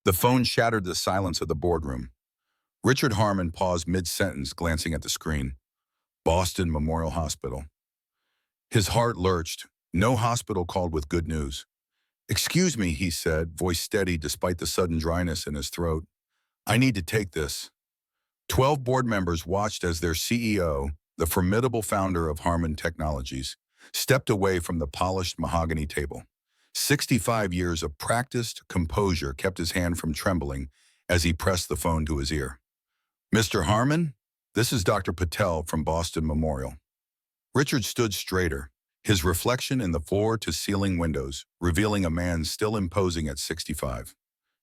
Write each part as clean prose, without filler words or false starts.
The phone shattered the silence of the boardroom. Richard Harmon paused mid-sentence, glancing at the screen. Boston Memorial Hospital. His heart lurched. No hospital called with good news. "Excuse me," he said, voice steady despite the sudden dryness in his throat. "I need to take this." 12 board members watched as their CEO, the formidable founder of Harmon Technologies, stepped away from the polished mahogany table. 65 years of practiced composure kept his hand from trembling as he pressed the phone to his ear. "Mr. Harmon, this is Dr. Patel from Boston Memorial." Richard stood straighter, his reflection in the floor-to-ceiling windows, revealing a man still imposing at 65.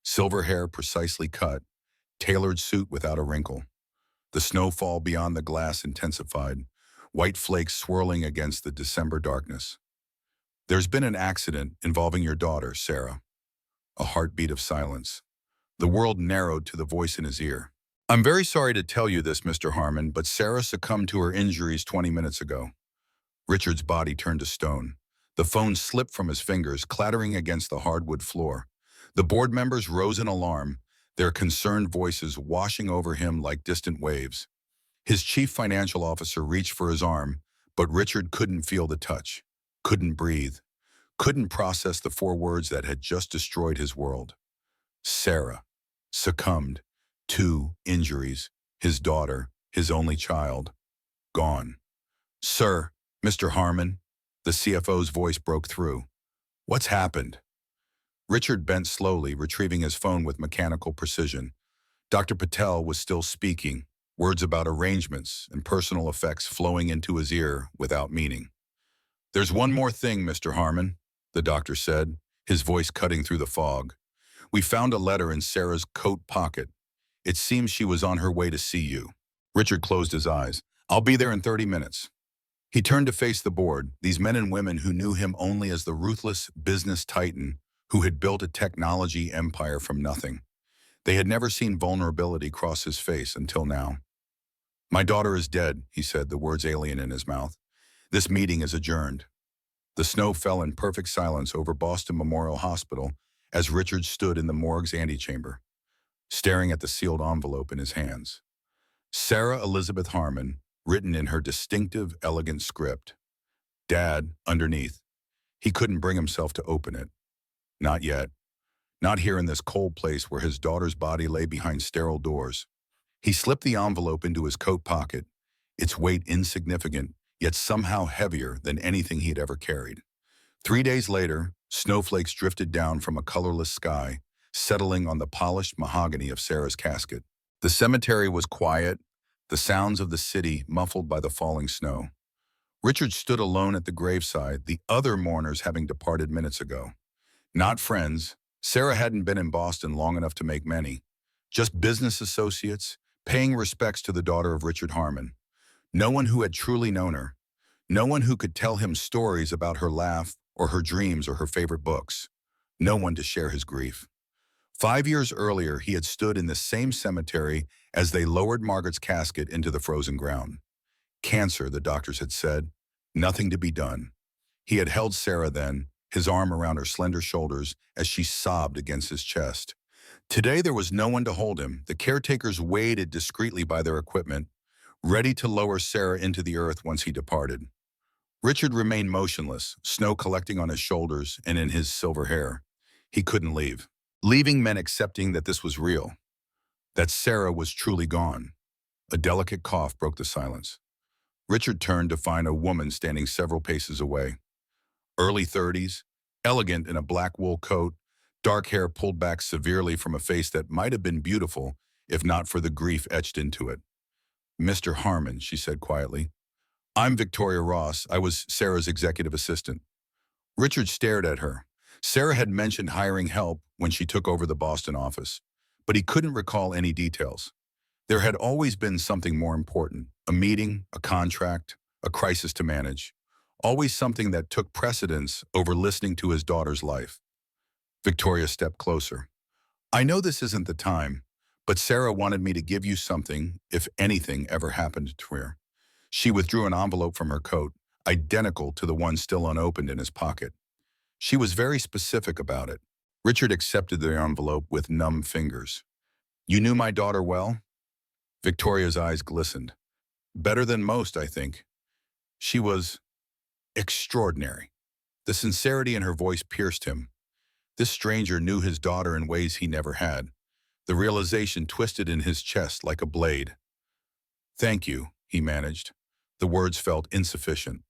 Silver hair precisely cut, tailored suit without a wrinkle. The snowfall beyond the glass intensified, white flakes swirling against the December darkness. "There's been an accident involving your daughter, Sarah." A heartbeat of silence. The world narrowed to the voice in his ear. "I'm very sorry to tell you this, Mr. Harmon, but Sarah succumbed to her injuries 20 minutes ago." Richard's body turned to stone. The phone slipped from his fingers, clattering against the hardwood floor. The board members rose in alarm, their concerned voices washing over him like distant waves. His chief financial officer reached for his arm, but Richard couldn't feel the touch, couldn't breathe, couldn't process the four words that had just destroyed his world. Sarah, succumbed, 2 injuries, his daughter, his only child, gone. "Sir, Mr. Harmon," the CFO's voice broke through. "What's happened?" Richard bent slowly, retrieving his phone with mechanical precision. Dr. Patel was still speaking, words about arrangements and personal effects flowing into his ear without meaning. "There's one more thing, Mr. Harmon," the doctor said, his voice cutting through the fog. "We found a letter in Sarah's coat pocket. It seems she was on her way to see you." Richard closed his eyes. "I'll be there in 30 minutes. He turned to face the board, these men and women who knew him only as the ruthless business titan who had built a technology empire from nothing. They had never seen vulnerability cross his face until now. "My daughter is dead," he said, the words alien in his mouth. "This meeting is adjourned." The snow fell in perfect silence over Boston Memorial Hospital as Richard stood in the morgue's antechamber, staring at the sealed envelope in his hands. Sarah Elizabeth Harmon, written in her distinctive, elegant script. Dad, underneath. He couldn't bring himself to open it. Not yet. Not here in this cold place where his daughter's body lay behind sterile doors. He slipped the envelope into his coat pocket, its weight insignificant, yet somehow heavier than anything he had ever carried. 3 days later, snowflakes drifted down from a colorless sky, settling on the polished mahogany of Sarah's casket. The cemetery was quiet, the sounds of the city muffled by the falling snow. Richard stood alone at the graveside, the other mourners having departed minutes ago. Not friends. Sarah hadn't been in Boston long enough to make many. Just business associates, paying respects to the daughter of Richard Harmon. No one who had truly known her. No one who could tell him stories about her laugh or her dreams or her favorite books. No one to share his grief. 5 years earlier, he had stood in the same cemetery as they lowered Margaret's casket into the frozen ground. Cancer, the doctors had said. Nothing to be done. He had held Sarah then, his arm around her slender shoulders as she sobbed against his chest. Today there was no one to hold him. The caretakers waited discreetly by their equipment, ready to lower Sarah into the earth once he departed. Richard remained motionless, snow collecting on his shoulders and in his silver hair. He couldn't leave. Leaving meant accepting that this was real, that Sarah was truly gone. A delicate cough broke the silence. Richard turned to find a woman standing several paces away. Early 30s, elegant in a black wool coat, dark hair pulled back severely from a face that might have been beautiful if not for the grief etched into it. "Mr. Harmon," she said quietly. "I'm Victoria Ross. I was Sarah's executive assistant." Richard stared at her. Sarah had mentioned hiring help when she took over the Boston office, but he couldn't recall any details. There had always been something more important, a meeting, a contract, a crisis to manage. Always something that took precedence over listening to his daughter's life. Victoria stepped closer. "I know this isn't the time, but Sarah wanted me to give you something if anything ever happened to her." She withdrew an envelope from her coat, identical to the one still unopened in his pocket. She was very specific about it. Richard accepted the envelope with numb fingers. You knew my daughter well? Victoria's eyes glistened. Better than most, I think. She was extraordinary. The sincerity in her voice pierced him. This stranger knew his daughter in ways he never had. The realization twisted in his chest like a blade. Thank you, he managed. The words felt insufficient.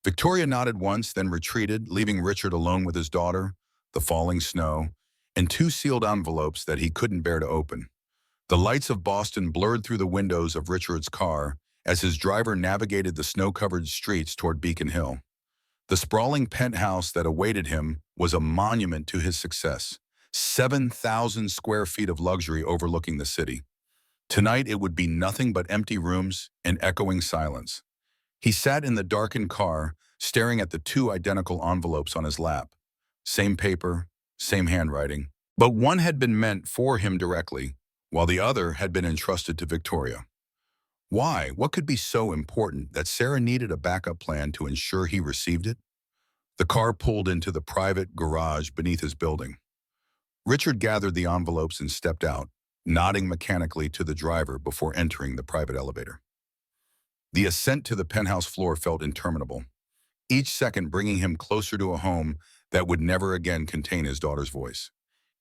Victoria nodded once, then retreated, leaving Richard alone with his daughter, the falling snow, and two sealed envelopes that he couldn't bear to open. The lights of Boston blurred through the windows of Richard's car as his driver navigated the snow-covered streets toward Beacon Hill. The sprawling penthouse that awaited him was a monument to his success. 7,000 square feet of luxury overlooking the city. Tonight it would be nothing but empty rooms and echoing silence. He sat in the darkened car, staring at the two identical envelopes on his lap. Same paper, same handwriting. But one had been meant for him directly, while the other had been entrusted to Victoria. Why? What could be so important that Sarah needed a backup plan to ensure he received it? The car pulled into the private garage beneath his building. Richard gathered the envelopes and stepped out, nodding mechanically to the driver before entering the private elevator. The ascent to the penthouse floor felt interminable, each second bringing him closer to a home that would never again contain his daughter's voice.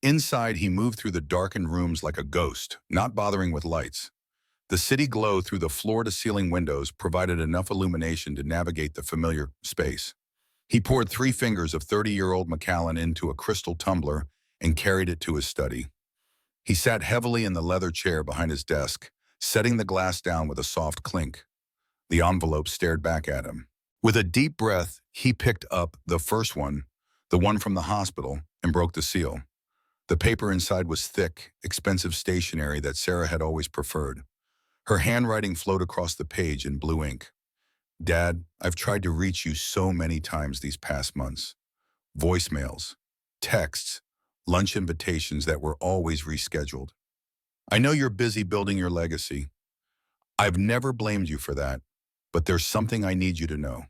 Inside, he moved through the darkened rooms like a ghost, not bothering with lights. The city glow through the floor-to-ceiling windows provided enough illumination to navigate the familiar space. He poured 3 fingers of 30-year-old Macallan into a crystal tumbler and carried it to his study. He sat heavily in the leather chair behind his desk, setting the glass down with a soft clink. The envelope stared back at him. With a deep breath, he picked up the first one, the one from the hospital, and broke the seal. The paper inside was thick, expensive stationery that Sarah had always preferred. Her handwriting flowed across the page in blue ink. Dad, I've tried to reach you so many times these past months. Voicemails, texts, lunch invitations that were always rescheduled. I know you're busy building your legacy. I've never blamed you for that, but there's something I need you to know.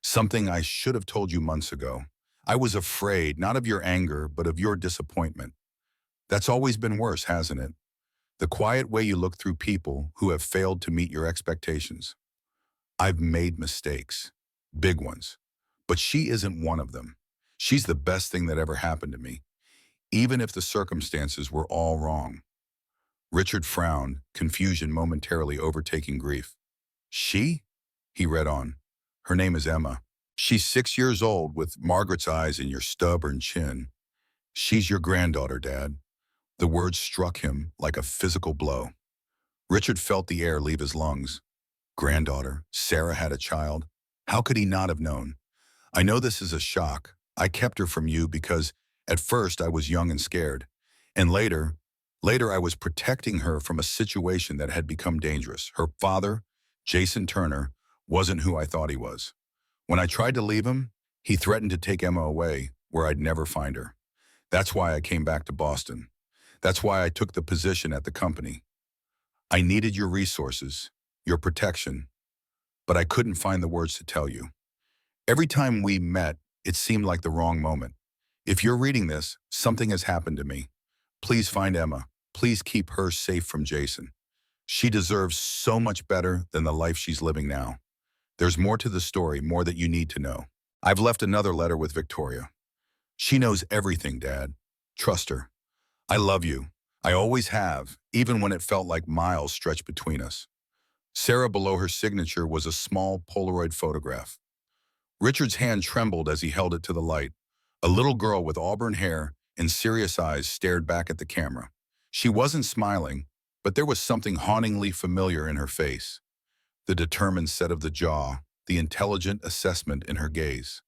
Something I should have told you months ago. I was afraid, not of your anger, but of your disappointment. That's always been worse, hasn't it? The quiet way you look through people who have failed to meet your expectations. I've made mistakes, big ones, but she isn't one of them. She's the best thing that ever happened to me, even if the circumstances were all wrong. Richard frowned, confusion momentarily overtaking grief. She? He read on. Her name is Emma. She's 6 years old with Margaret's eyes and your stubborn chin. She's your granddaughter, Dad. The words struck him like a physical blow. Richard felt the air leave his lungs. Granddaughter, Sarah had a child. How could he not have known? I know this is a shock. I kept her from you because at first I was young and scared. And later I was protecting her from a situation that had become dangerous. Her father, Jason Turner, wasn't who I thought he was. When I tried to leave him, he threatened to take Emma away, where I'd never find her. That's why I came back to Boston. That's why I took the position at the company. I needed your resources, your protection, but I couldn't find the words to tell you. Every time we met, it seemed like the wrong moment. If you're reading this, something has happened to me. Please find Emma. Please keep her safe from Jason. She deserves so much better than the life she's living now. There's more to the story, more that you need to know. I've left another letter with Victoria. She knows everything, Dad. Trust her. I love you. I always have, even when it felt like miles stretched between us. Sarah below her signature was a small Polaroid photograph. Richard's hand trembled as he held it to the light. A little girl with auburn hair and serious eyes stared back at the camera. She wasn't smiling, but there was something hauntingly familiar in her face. The determined set of the jaw, the intelligent assessment in her gaze.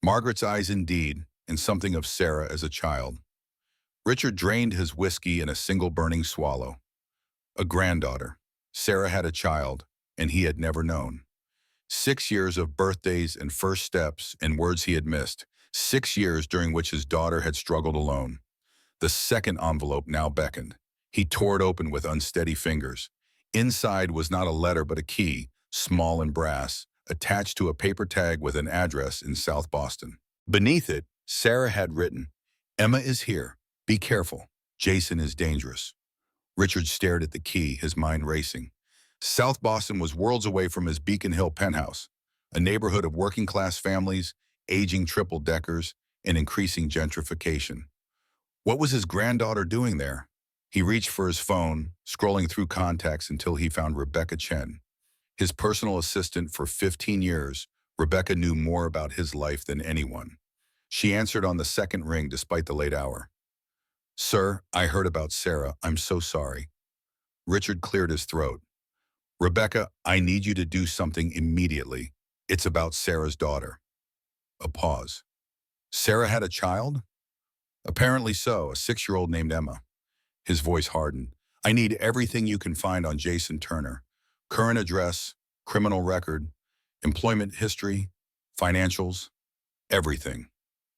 Margaret's eyes indeed, and something of Sarah as a child. Richard drained his whiskey in a single burning swallow. A granddaughter. Sarah had a child, and he had never known. 6 years of birthdays and first steps and words he had missed. 6 years during which his daughter had struggled alone. The second envelope now beckoned. He tore it open with unsteady fingers. Inside was not a letter but a key, small and brass, attached to a paper tag with an address in South Boston. Beneath it, Sarah had written, Emma is here. Be careful. Jason is dangerous. Richard stared at the key, his mind racing. South Boston was worlds away from his Beacon Hill penthouse, a neighborhood of working-class families, aging triple-deckers, and increasing gentrification. What was his granddaughter doing there? He reached for his phone, scrolling through contacts until he found Rebecca Chen. His personal assistant for 15 years, Rebecca knew more about his life than anyone. She answered on the second ring despite the late hour. "Sir, I heard about Sarah. I'm so sorry." Richard cleared his throat. "Rebecca, I need you to do something immediately. It's about Sarah's daughter." A pause. "Sarah had a child?" "Apparently so, a 6-year-old named Emma." His voice hardened. "I need everything you can find on Jason Turner. Current address, criminal record, employment history, financials, everything.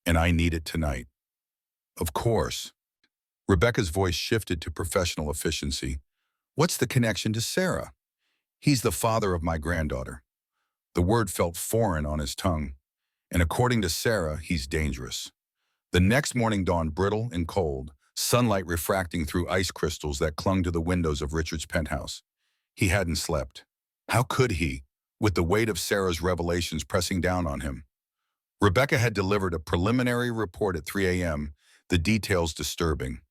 And I need it tonight." "Of course." Rebecca's voice shifted to professional efficiency. "What's the connection to Sarah?" "He's the father of my granddaughter." The word felt foreign on his tongue. "And according to Sarah, he's dangerous." The next morning dawned brittle and cold, sunlight refracting through ice crystals that clung to the windows of Richard's penthouse. He hadn't slept. How could he, with the weight of Sarah's revelations pressing down on him? Rebecca had delivered a preliminary report at 3 a.m., the details disturbing.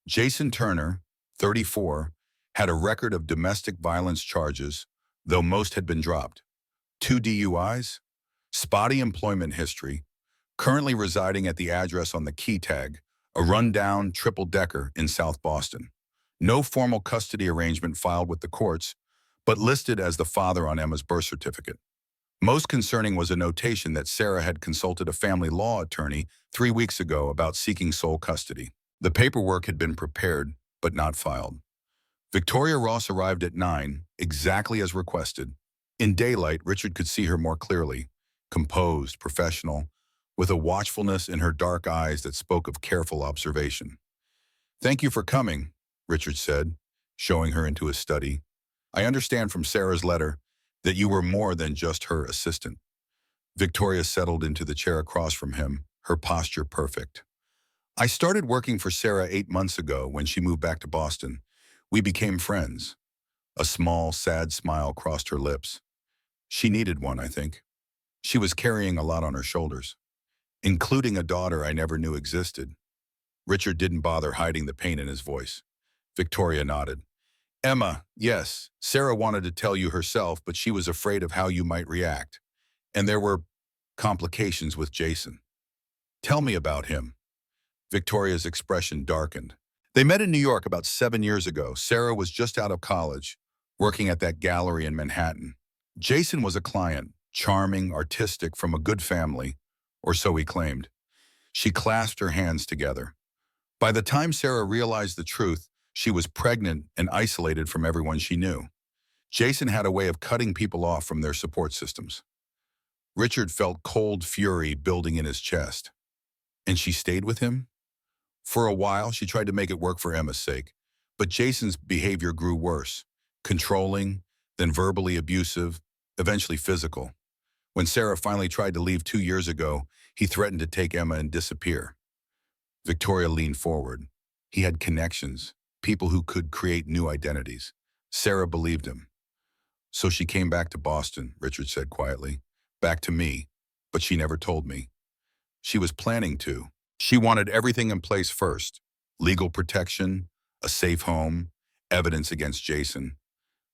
Jason Turner, 34, had a record of domestic violence charges, though most had been dropped. 2 DUIs, spotty employment history, currently residing at the address on the key tag, a rundown triple-decker in South Boston. No formal custody arrangement filed with the courts, but listed as the father on Emma's birth certificate. Most concerning was a notation that Sarah had consulted a family law attorney 3 weeks ago about seeking sole custody. The paperwork had been prepared, but not filed. Victoria Ross arrived at 9, exactly as requested. In daylight, Richard could see her more clearly, composed, professional, with a watchfulness in her dark eyes that spoke of careful observation. "Thank you for coming," Richard said, showing her into his study. "I understand from Sarah's letter that you were more than just her assistant." Victoria settled into the chair across from him, her posture perfect. "I started working for Sarah 8 months ago when she moved back to Boston. We became friends." A small, sad smile crossed her lips. She needed one, I think. She was carrying a lot on her shoulders, including a daughter I never knew existed. Richard didn't bother hiding the pain in his voice. Victoria nodded. "Emma, yes, Sarah wanted to tell you herself, but she was afraid of how you might react. And there were complications with Jason." "Tell me about him." Victoria's expression darkened. "They met in New York about 7 years ago. Sarah was just out of college, working at that gallery in Manhattan. Jason was a client, charming, artistic, from a good family, or so he claimed." She clasped her hands together. By the time Sarah realized the truth, she was pregnant and isolated from everyone she knew. Jason had a way of cutting people off from their support systems. Richard felt cold fury building in his chest. And she stayed with him? For a while, she tried to make it work for Emma's sake, but Jason's behavior grew worse, controlling, then verbally abusive, eventually physical. When Sarah finally tried to leave 2 years ago, he threatened to take Emma and disappear. Victoria leaned forward. He had connections, people who could create new identities. Sarah believed him. "So she came back to Boston," Richard said quietly. "Back to me, but she never told me. She was planning to. She wanted everything in place first. Legal protection, a safe home, evidence against Jason.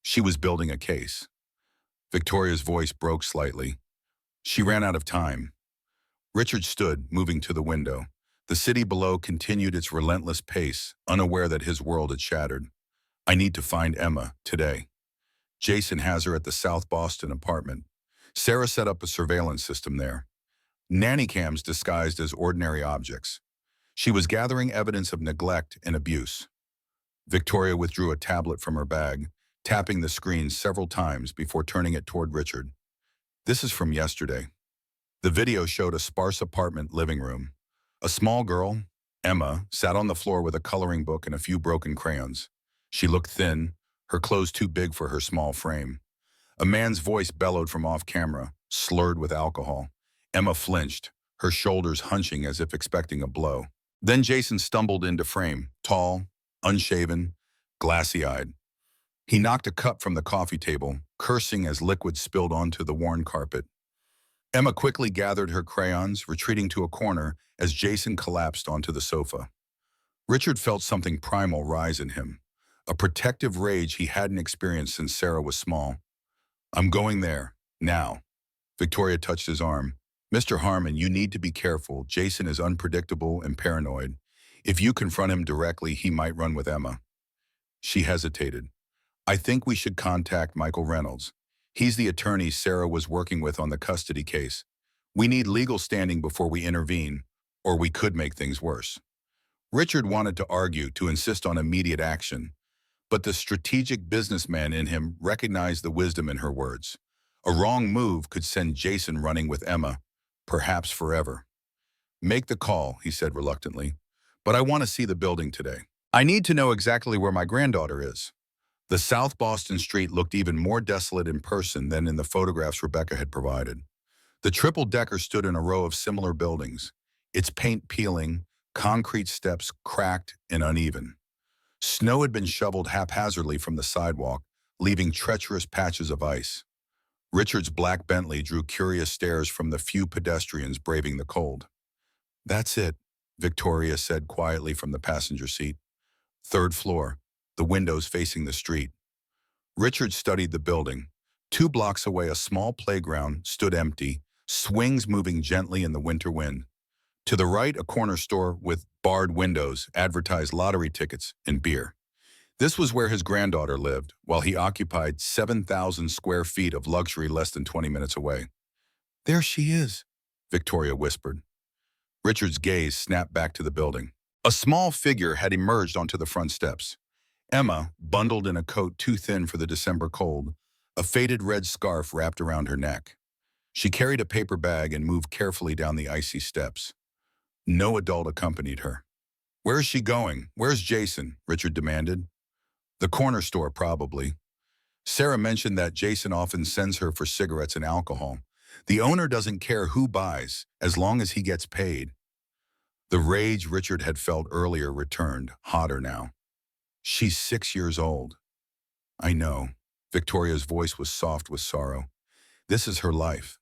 She was building a case." Victoria's voice broke slightly. She ran out of time. Richard stood, moving to the window. The city below continued its relentless pace, unaware that his world had shattered. "I need to find Emma, today. Jason has her at the South Boston apartment. Sarah set up a surveillance system there. Nanny cams disguised as ordinary objects. She was gathering evidence of neglect and abuse." Victoria withdrew a tablet from her bag, tapping the screen several times before turning it toward Richard. "This is from yesterday." The video showed a sparse apartment living room. A small girl, Emma, sat on the floor with a coloring book and a few broken crayons. She looked thin, her clothes too big for her small frame. A man's voice bellowed from off-camera, slurred with alcohol. Emma flinched, her shoulders hunching as if expecting a blow. Then Jason stumbled into frame, tall, unshaven, glassy-eyed. He knocked a cup from the coffee table, cursing as liquid spilled onto the worn carpet. Emma quickly gathered her crayons, retreating to a corner as Jason collapsed onto the sofa. Richard felt something primal rise in him, a protective rage he hadn't experienced since Sarah was small. "I'm going there, now." Victoria touched his arm. "Mr. Harmon, you need to be careful. Jason is unpredictable and paranoid. If you confront him directly, he might run with Emma." She hesitated. "I think we should contact Michael Reynolds. He's the attorney Sarah was working with on the custody case. We need legal standing before we intervene, or we could make things worse." Richard wanted to argue, to insist on immediate action, but the strategic businessman in him recognized the wisdom in her words. A wrong move could send Jason running with Emma, perhaps forever. "Make the call," he said reluctantly, "but I want to see the building today. I need to know exactly where my granddaughter is." The South Boston street looked even more desolate in person than in the photographs Rebecca had provided. The triple-decker stood in a row of similar buildings, its paint peeling, concrete steps cracked and uneven. Snow had been shoveled haphazardly from the sidewalk, leaving treacherous patches of ice. Richard's black Bentley drew curious stares from the few pedestrians braving the cold. "That's it," Victoria said quietly from the passenger seat. "Third floor, the windows facing the street." Richard studied the building. 2 blocks away, a small playground stood empty, swings moving gently in the winter wind. To the right, a corner store with barred windows advertised lottery tickets and beer. This was where his granddaughter lived, while he occupied 7,000 square feet of luxury less than 20 minutes away. "There she is," Victoria whispered. Richard's gaze snapped back to the building. A small figure had emerged onto the front steps. Emma, bundled in a coat too thin for the December cold, a faded red scarf wrapped around her neck. She carried a paper bag and moved carefully down the icy steps. No adult accompanied her. "Where's she going? Where's Jason?" Richard demanded. "The corner store, probably. Sarah mentioned that Jason often sends her for cigarettes and alcohol. The owner doesn't care who buys, as long as he gets paid." The rage Richard had felt earlier returned, hotter now. "She's 6 years old." "I know." Victoria's voice was soft with sorrow. "This is her life."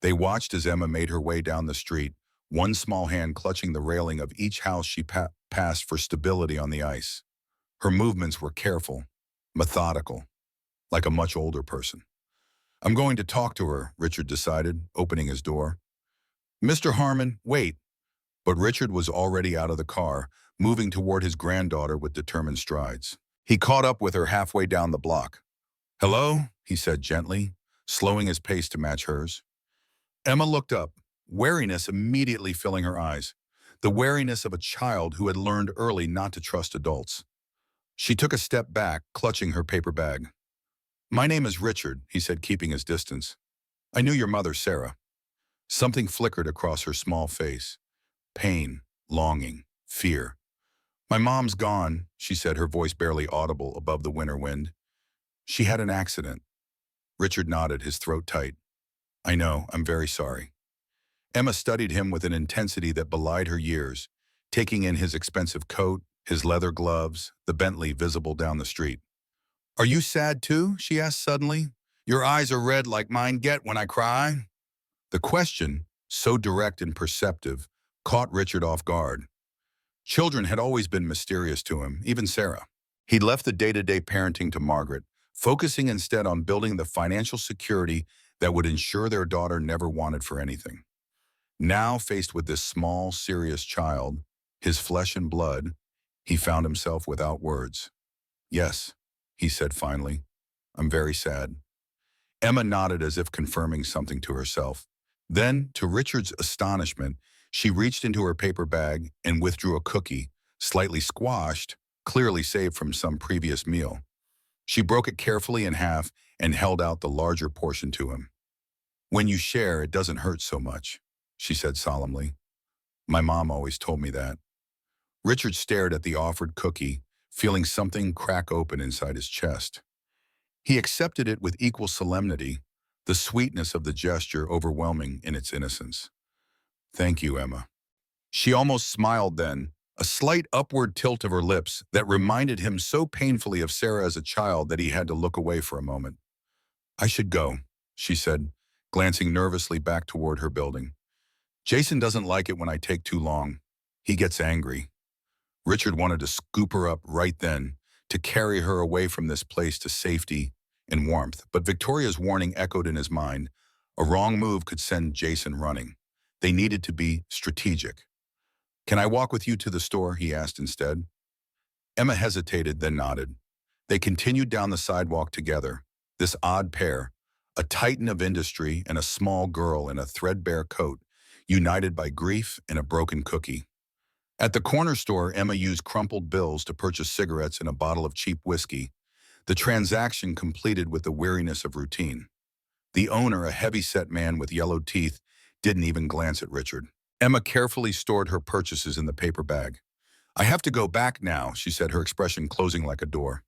They watched as Emma made her way down the street, one small hand clutching the railing of each house she passed for stability on the ice. Her movements were careful, methodical, like a much older person. "I'm going to talk to her," Richard decided, opening his door. "Mr. Harmon, wait." But Richard was already out of the car, moving toward his granddaughter with determined strides. He caught up with her halfway down the block. "Hello?" he said gently, slowing his pace to match hers. Emma looked up, wariness immediately filling her eyes, the wariness of a child who had learned early not to trust adults. She took a step back, clutching her paper bag. "My name is Richard," he said, keeping his distance. "I knew your mother, Sarah." Something flickered across her small face. Pain, longing, fear. "My mom's gone," she said, her voice barely audible above the winter wind. "She had an accident." Richard nodded, his throat tight. "I know, I'm very sorry." Emma studied him with an intensity that belied her years, taking in his expensive coat, his leather gloves, the Bentley visible down the street. "Are you sad too?" she asked suddenly. "Your eyes are red like mine get when I cry." The question, so direct and perceptive, caught Richard off guard. Children had always been mysterious to him, even Sarah. He'd left the day-to-day parenting to Margaret, focusing instead on building the financial security that would ensure their daughter never wanted for anything. Now, faced with this small, serious child, his flesh and blood, he found himself without words. "Yes," he said finally. "I'm very sad." Emma nodded as if confirming something to herself. Then, to Richard's astonishment, she reached into her paper bag and withdrew a cookie, slightly squashed, clearly saved from some previous meal. She broke it carefully in half and held out the larger portion to him. "When you share, it doesn't hurt so much," she said solemnly. "My mom always told me that." Richard stared at the offered cookie, feeling something crack open inside his chest. He accepted it with equal solemnity, the sweetness of the gesture overwhelming in its innocence. "Thank you, Emma." She almost smiled then, a slight upward tilt of her lips that reminded him so painfully of Sarah as a child that he had to look away for a moment. "I should go," she said, glancing nervously back toward her building. "Jason doesn't like it when I take too long. He gets angry." Richard wanted to scoop her up right then, to carry her away from this place to safety and warmth, but Victoria's warning echoed in his mind. A wrong move could send Jason running. They needed to be strategic. "Can I walk with you to the store?" he asked instead. Emma hesitated, then nodded. They continued down the sidewalk together, this odd pair, a titan of industry and a small girl in a threadbare coat, united by grief and a broken cookie. At the corner store, Emma used crumpled bills to purchase cigarettes and a bottle of cheap whiskey, the transaction completed with the weariness of routine. The owner, a heavy-set man with yellow teeth, didn't even glance at Richard. Emma carefully stored her purchases in the paper bag. "I have to go back now," she said, her expression closing like a door.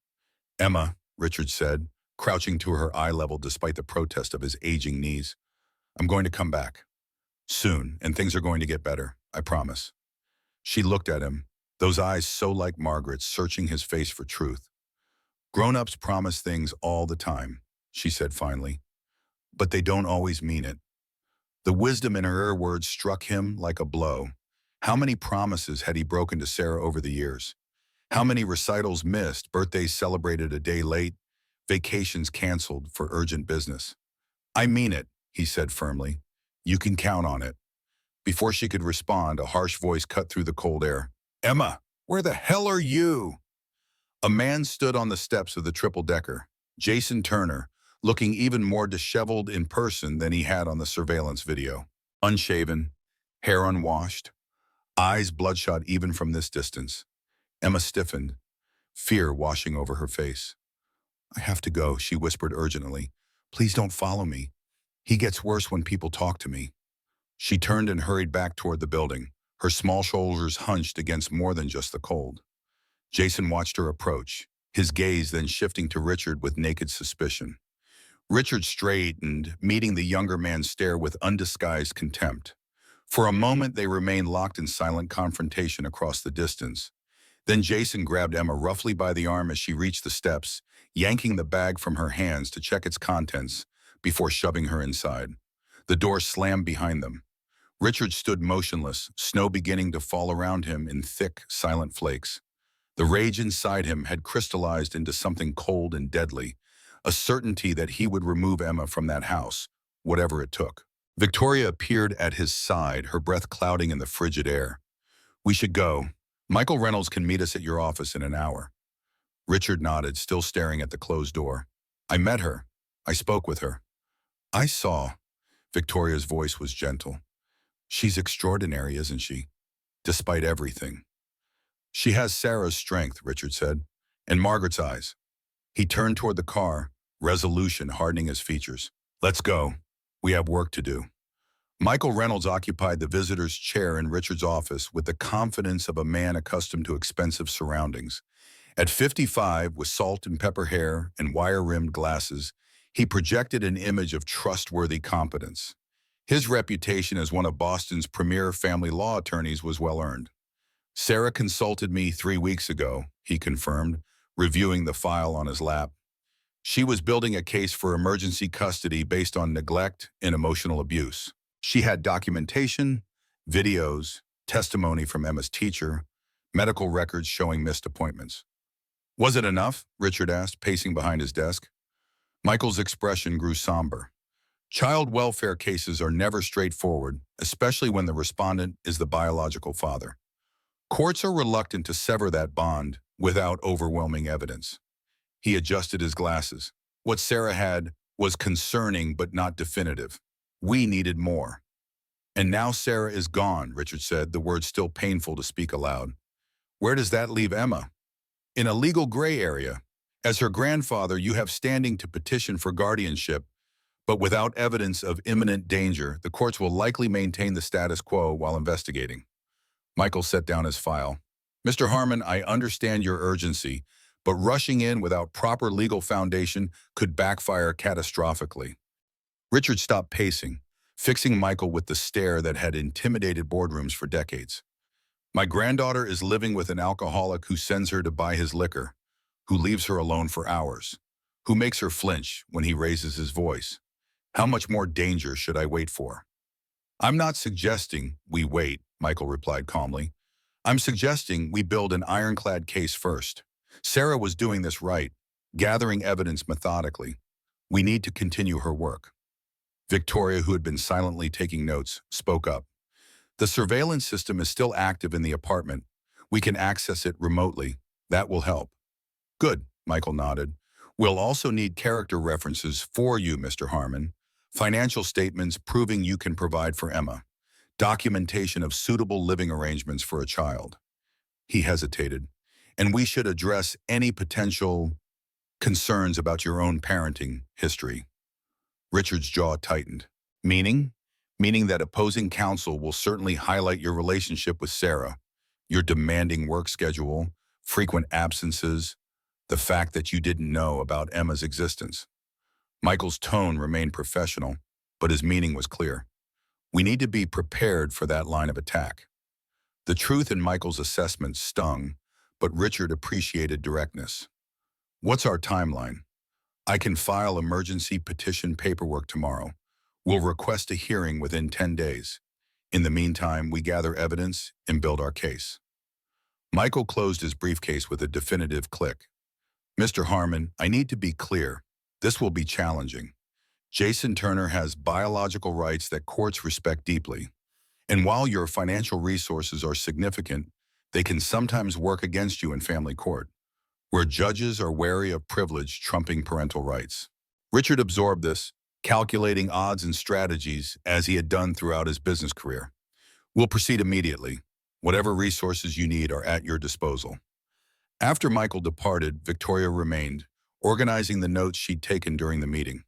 "Emma," Richard said, crouching to her eye level despite the protest of his aging knees. "I'm going to come back. Soon, and things are going to get better. I promise." She looked at him, those eyes so like Margaret's, searching his face for truth. "Grown-ups promise things all the time," she said finally, "but they don't always mean it." The wisdom in her words struck him like a blow. How many promises had he broken to Sarah over the years? How many recitals missed, birthdays celebrated a day late, vacations canceled for urgent business? "I mean it," he said firmly. "You can count on it." Before she could respond, a harsh voice cut through the cold air. "Emma, where the hell are you?" A man stood on the steps of the triple-decker, Jason Turner, looking even more disheveled in person than he had on the surveillance video. Unshaven, hair unwashed, eyes bloodshot even from this distance. Emma stiffened, fear washing over her face. "I have to go," she whispered urgently. "Please don't follow me. He gets worse when people talk to me." She turned and hurried back toward the building, her small shoulders hunched against more than just the cold. Jason watched her approach, his gaze then shifting to Richard with naked suspicion. Richard straightened, meeting the younger man's stare with undisguised contempt. For a moment, they remained locked in silent confrontation across the distance. Then Jason grabbed Emma roughly by the arm as she reached the steps, yanking the bag from her hands to check its contents before shoving her inside. The door slammed behind them. Richard stood motionless, snow beginning to fall around him in thick, silent flakes. The rage inside him had crystallized into something cold and deadly, a certainty that he would remove Emma from that house, whatever it took. Victoria appeared at his side, her breath clouding in the frigid air. "We should go. Michael Reynolds can meet us at your office in an hour." Richard nodded, still staring at the closed door. "I met her. I spoke with her." "I saw." Victoria's voice was gentle. "She's extraordinary, isn't she? Despite everything." "She has Sarah's strength," Richard said, "and Margaret's eyes." He turned toward the car, resolution hardening his features. "Let's go. We have work to do." Michael Reynolds occupied the visitor's chair in Richard's office with the confidence of a man accustomed to expensive surroundings. At 55, with salt and pepper hair and wire-rimmed glasses, he projected an image of trustworthy competence. His reputation as one of Boston's premier family law attorneys was well-earned. "Sarah consulted me 3 weeks ago," he confirmed, reviewing the file on his lap. "She was building a case for emergency custody based on neglect and emotional abuse. She had documentation, videos, testimony from Emma's teacher, medical records showing missed appointments." "Was it enough?" Richard asked, pacing behind his desk. Michael's expression grew somber. Child welfare cases are never straightforward, especially when the respondent is the biological father. Courts are reluctant to sever that bond without overwhelming evidence. He adjusted his glasses. What Sarah had was concerning but not definitive. We needed more. "And now Sarah is gone," Richard said, the words still painful to speak aloud. "Where does that leave Emma?" "In a legal gray area. As her grandfather, you have standing to petition for guardianship, but without evidence of imminent danger, the courts will likely maintain the status quo while investigating." Michael set down his file. "Mr. Harmon, I understand your urgency, but rushing in without proper legal foundation could backfire catastrophically." Richard stopped pacing, fixing Michael with the stare that had intimidated boardrooms for decades. My granddaughter is living with an alcoholic who sends her to buy his liquor, who leaves her alone for hours, who makes her flinch when he raises his voice. How much more danger should I wait for? I'm not suggesting we wait, Michael replied calmly. I'm suggesting we build an ironclad case first. Sarah was doing this right, gathering evidence methodically. We need to continue her work. Victoria, who had been silently taking notes, spoke up. The surveillance system is still active in the apartment. We can access it remotely. That will help. Good, Michael nodded. We'll also need character references for you, Mr. Harmon. Financial statements proving you can provide for Emma. Documentation of suitable living arrangements for a child. He hesitated. And we should address any potential concerns about your own parenting history. Richard's jaw tightened. Meaning? Meaning that opposing counsel will certainly highlight your relationship with Sarah, your demanding work schedule, frequent absences, the fact that you didn't know about Emma's existence. Michael's tone remained professional, but his meaning was clear. We need to be prepared for that line of attack. The truth in Michael's assessment stung, but Richard appreciated directness. What's our timeline? I can file emergency petition paperwork tomorrow. We'll request a hearing within 10 days. In the meantime, we gather evidence and build our case. Michael closed his briefcase with a definitive click. Mr. Harmon, I need to be clear. This will be challenging. Jason Turner has biological rights that courts respect deeply. And while your financial resources are significant, they can sometimes work against you in family court, where judges are wary of privilege trumping parental rights. Richard absorbed this, calculating odds and strategies as he had done throughout his business career. We'll proceed immediately. Whatever resources you need are at your disposal. After Michael departed, Victoria remained, organizing the notes she'd taken during the meeting.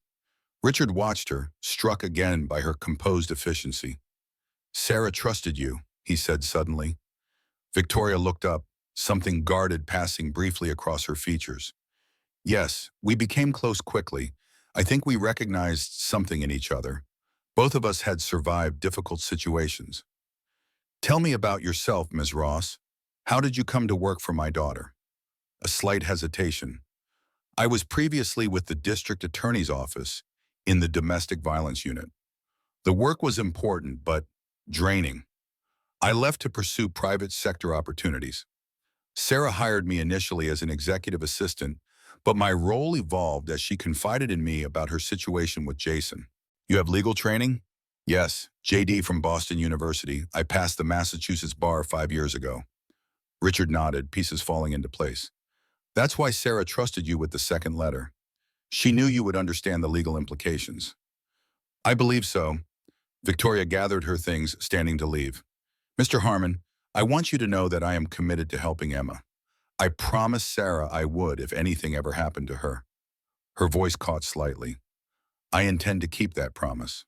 Richard watched her, struck again by her composed efficiency. Sarah trusted you, he said suddenly. Victoria looked up, something guarded passing briefly across her features. Yes, we became close quickly. I think we recognized something in each other. Both of us had survived difficult situations. Tell me about yourself, Ms. Ross. How did you come to work for my daughter? A slight hesitation. I was previously with the district attorney's office in the domestic violence unit. The work was important, but draining. I left to pursue private sector opportunities. Sarah hired me initially as an executive assistant, but my role evolved as she confided in me about her situation with Jason. You have legal training? Yes, JD from Boston University. I passed the Massachusetts bar 5 years ago. Richard nodded, pieces falling into place. That's why Sarah trusted you with the second letter. She knew you would understand the legal implications. I believe so. Victoria gathered her things, standing to leave. Mr. Harmon, I want you to know that I am committed to helping Emma. I promised Sarah I would if anything ever happened to her. Her voice caught slightly. I intend to keep that promise.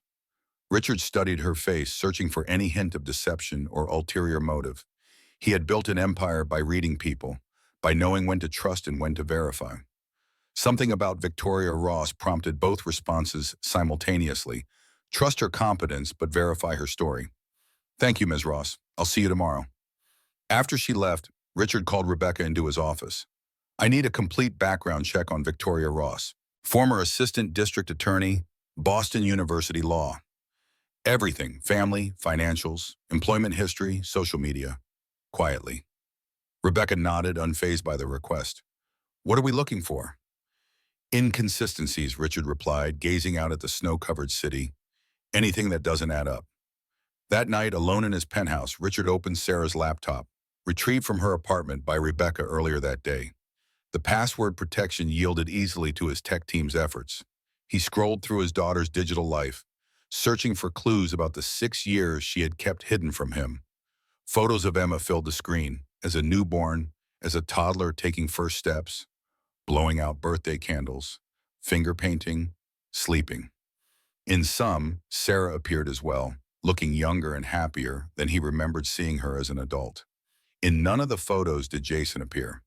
Richard studied her face, searching for any hint of deception or ulterior motive. He had built an empire by reading people, by knowing when to trust and when to verify. Something about Victoria Ross prompted both responses simultaneously. Trust her competence, but verify her story. Thank you, Ms. Ross. I'll see you tomorrow. After she left, Richard called Rebecca into his office. I need a complete background check on Victoria Ross, former assistant district attorney, Boston University Law. Everything, family, financials, employment history, social media. Quietly. Rebecca nodded, unfazed by the request. What are we looking for? Inconsistencies, Richard replied, gazing out at the snow-covered city. Anything that doesn't add up. That night, alone in his penthouse, Richard opened Sarah's laptop, retrieved from her apartment by Rebecca earlier that day. The password protection yielded easily to his tech team's efforts. He scrolled through his daughter's digital life, searching for clues about the 6 years she had kept hidden from him. Photos of Emma filled the screen, as a newborn, as a toddler taking first steps, blowing out birthday candles, finger painting, sleeping. In some, Sarah appeared as well, looking younger and happier than he remembered seeing her as an adult. In none of the photos did Jason appear.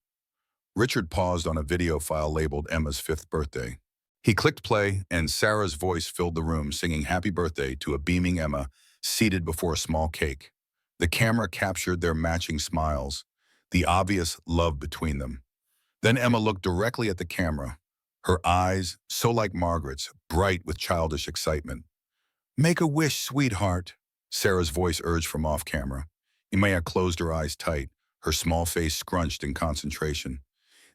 Richard paused on a video file labeled Emma's 5th birthday. He clicked play, and Sarah's voice filled the room, singing happy birthday to a beaming Emma seated before a small cake. The camera captured their matching smiles, the obvious love between them. Then Emma looked directly at the camera, her eyes, so like Margaret's, bright with childish excitement. "Make a wish, sweetheart," Sarah's voice urged from off-camera. Emma closed her eyes tight, her small face scrunched in concentration.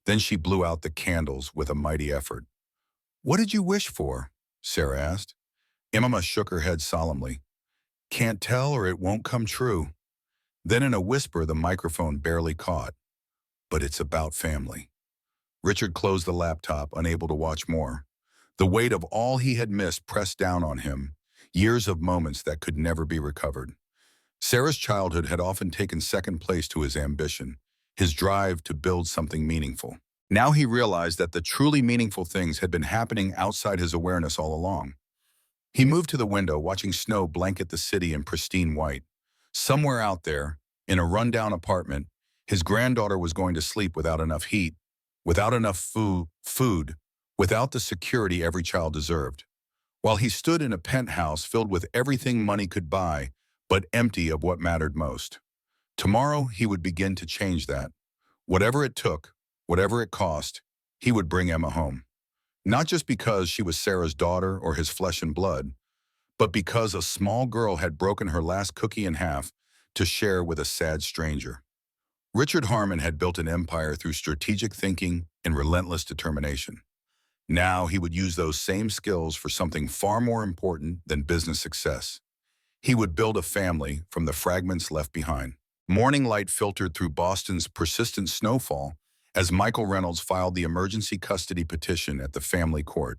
Then she blew out the candles with a mighty effort. "What did you wish for?" Sarah asked. Emma shook her head solemnly. "Can't tell or it won't come true." Then in a whisper the microphone barely caught. "But it's about family." Richard closed the laptop, unable to watch more. The weight of all he had missed pressed down on him, years of moments that could never be recovered. Sarah's childhood had often taken second place to his ambition, his drive to build something meaningful. Now he realized that the truly meaningful things had been happening outside his awareness all along. He moved to the window, watching snow blanket the city in pristine white. Somewhere out there, in a rundown apartment, his granddaughter was going to sleep without enough heat, without enough food, without the security every child deserved. While he stood in a penthouse filled with everything money could buy, but empty of what mattered most. Tomorrow he would begin to change that. Whatever it took, whatever it cost, he would bring Emma home. Not just because she was Sarah's daughter or his flesh and blood, but because a small girl had broken her last cookie in half to share with a sad stranger. Richard Harmon had built an empire through strategic thinking and relentless determination. Now he would use those same skills for something far more important than business success. He would build a family from the fragments left behind. Morning light filtered through Boston's persistent snowfall as Michael Reynolds filed the emergency custody petition at the family court.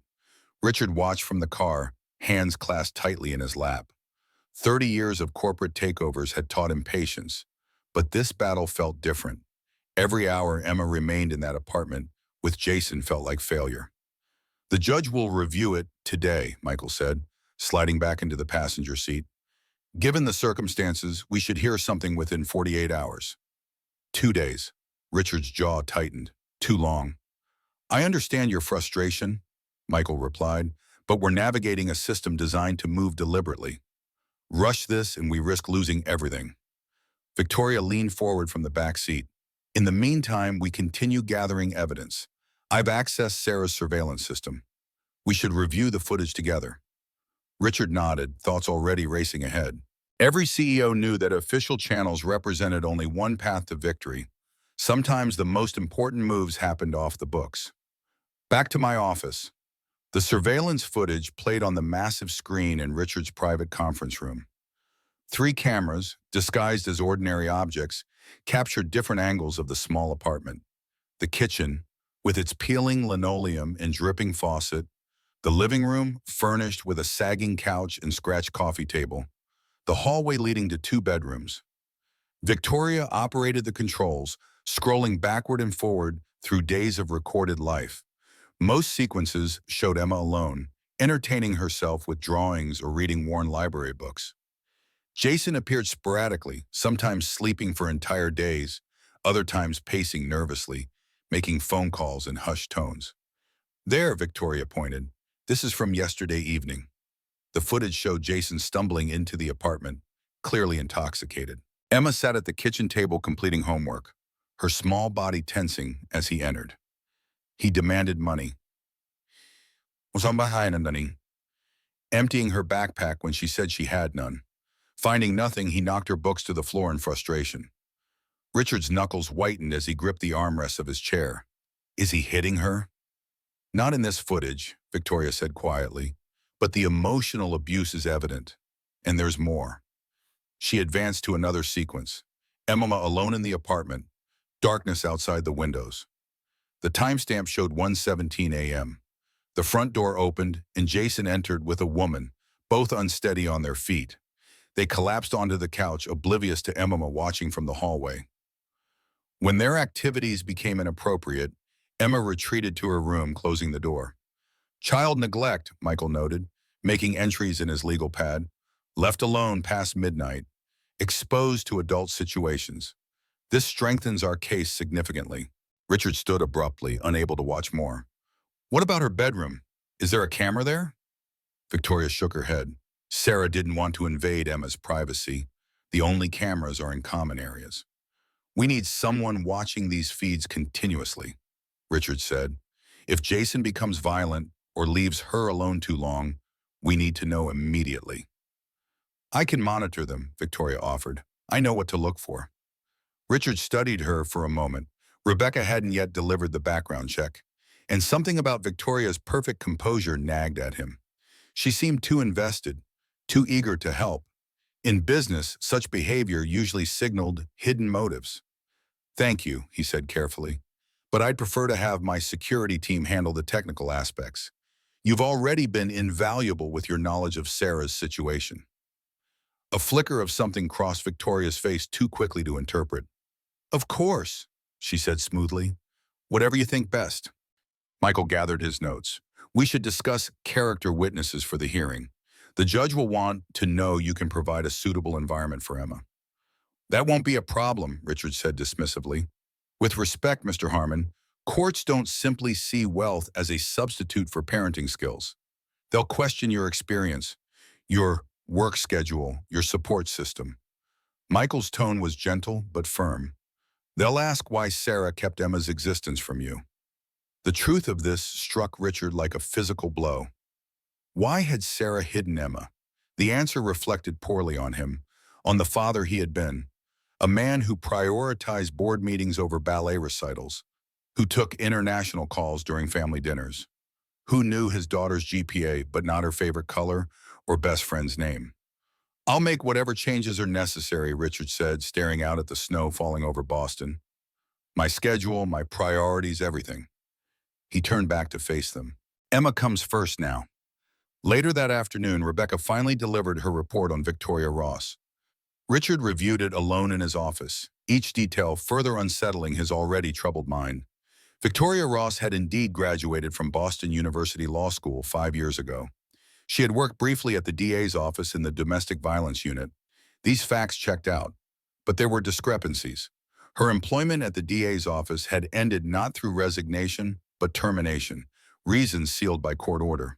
Richard watched from the car, hands clasped tightly in his lap. 30 years of corporate takeovers had taught him patience, but this battle felt different. Every hour Emma remained in that apartment with Jason felt like failure. "The judge will review it today," Michael said, sliding back into the passenger seat. "Given the circumstances, we should hear something within 48 hours. 2 days. Richard's jaw tightened. Too long. "I understand your frustration," Michael replied, "but we're navigating a system designed to move deliberately. Rush this and we risk losing everything." Victoria leaned forward from the back seat. "In the meantime, we continue gathering evidence. I've accessed Sarah's surveillance system. We should review the footage together." Richard nodded, thoughts already racing ahead. Every CEO knew that official channels represented only one path to victory. Sometimes the most important moves happened off the books. Back to my office. The surveillance footage played on the massive screen in Richard's private conference room. 3 cameras, disguised as ordinary objects, captured different angles of the small apartment. The kitchen, with its peeling linoleum and dripping faucet. The living room, furnished with a sagging couch and scratched coffee table. The hallway leading to 2 bedrooms. Victoria operated the controls, scrolling backward and forward through days of recorded life. Most sequences showed Emma alone, entertaining herself with drawings or reading worn library books. Jason appeared sporadically, sometimes sleeping for entire days, other times pacing nervously, making phone calls in hushed tones. "There," Victoria pointed. "This is from yesterday evening." The footage showed Jason stumbling into the apartment, clearly intoxicated. Emma sat at the kitchen table completing homework, her small body tensing as he entered. He demanded money. "Saan bahay nani?" Emptying her backpack when she said she had none. Finding nothing, he knocked her books to the floor in frustration. Richard's knuckles whitened as he gripped the armrests of his chair. "Is he hitting her?" "Not in this footage," Victoria said quietly, "but the emotional abuse is evident. And there's more." She advanced to another sequence. Emma alone in the apartment, darkness outside the windows. The timestamp showed 1:17 a.m. The front door opened, and Jason entered with a woman, both unsteady on their feet. They collapsed onto the couch, oblivious to Emma watching from the hallway. When their activities became inappropriate, Emma retreated to her room, closing the door. "Child neglect," Michael noted, making entries in his legal pad. "Left alone past midnight. Exposed to adult situations. This strengthens our case significantly." Richard stood abruptly, unable to watch more. "What about her bedroom? Is there a camera there?" Victoria shook her head. Sarah didn't want to invade Emma's privacy. The only cameras are in common areas. We need someone watching these feeds continuously, Richard said. If Jason becomes violent or leaves her alone too long, we need to know immediately. I can monitor them, Victoria offered. I know what to look for. Richard studied her for a moment. Rebecca hadn't yet delivered the background check, and something about Victoria's perfect composure nagged at him. She seemed too invested, too eager to help. In business, such behavior usually signaled hidden motives. Thank you, he said carefully, but I'd prefer to have my security team handle the technical aspects. You've already been invaluable with your knowledge of Sarah's situation. A flicker of something crossed Victoria's face too quickly to interpret. Of course, she said smoothly. Whatever you think best. Michael gathered his notes. We should discuss character witnesses for the hearing. The judge will want to know you can provide a suitable environment for Emma. That won't be a problem, Richard said dismissively. With respect, Mr. Harmon, courts don't simply see wealth as a substitute for parenting skills. They'll question your experience, your work schedule, your support system. Michael's tone was gentle but firm. They'll ask why Sarah kept Emma's existence from you. The truth of this struck Richard like a physical blow. Why had Sarah hidden Emma? The answer reflected poorly on him, on the father he had been. A man who prioritized board meetings over ballet recitals, who took international calls during family dinners, who knew his daughter's GPA but not her favorite color or best friend's name. I'll make whatever changes are necessary, Richard said, staring out at the snow falling over Boston. My schedule, my priorities, everything. He turned back to face them. Emma comes first now. Later that afternoon, Rebecca finally delivered her report on Victoria Ross. Richard reviewed it alone in his office, each detail further unsettling his already troubled mind. Victoria Ross had indeed graduated from Boston University Law School 5 years ago. She had worked briefly at the DA's office in the domestic violence unit. These facts checked out, but there were discrepancies. Her employment at the DA's office had ended not through resignation, but termination, reasons sealed by court order.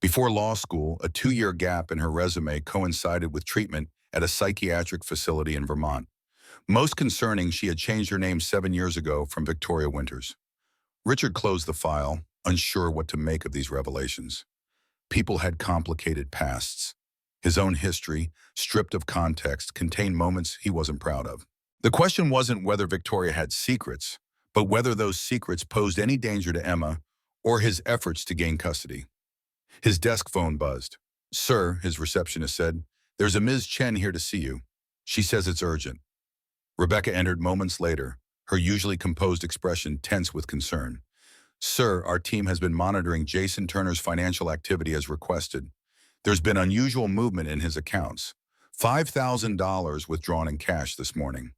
Before law school, a 2-year gap in her resume coincided with treatment at a psychiatric facility in Vermont. Most concerning, she had changed her name 7 years ago from Victoria Winters. Richard closed the file, unsure what to make of these revelations. People had complicated pasts. His own history, stripped of context, contained moments he wasn't proud of. The question wasn't whether Victoria had secrets, but whether those secrets posed any danger to Emma or his efforts to gain custody. His desk phone buzzed. Sir, his receptionist said, there's a Ms. Chen here to see you. She says it's urgent. Rebecca entered moments later, her usually composed expression tense with concern. Sir, our team has been monitoring Jason Turner's financial activity as requested. There's been unusual movement in his accounts. $5,000 withdrawn in cash this morning.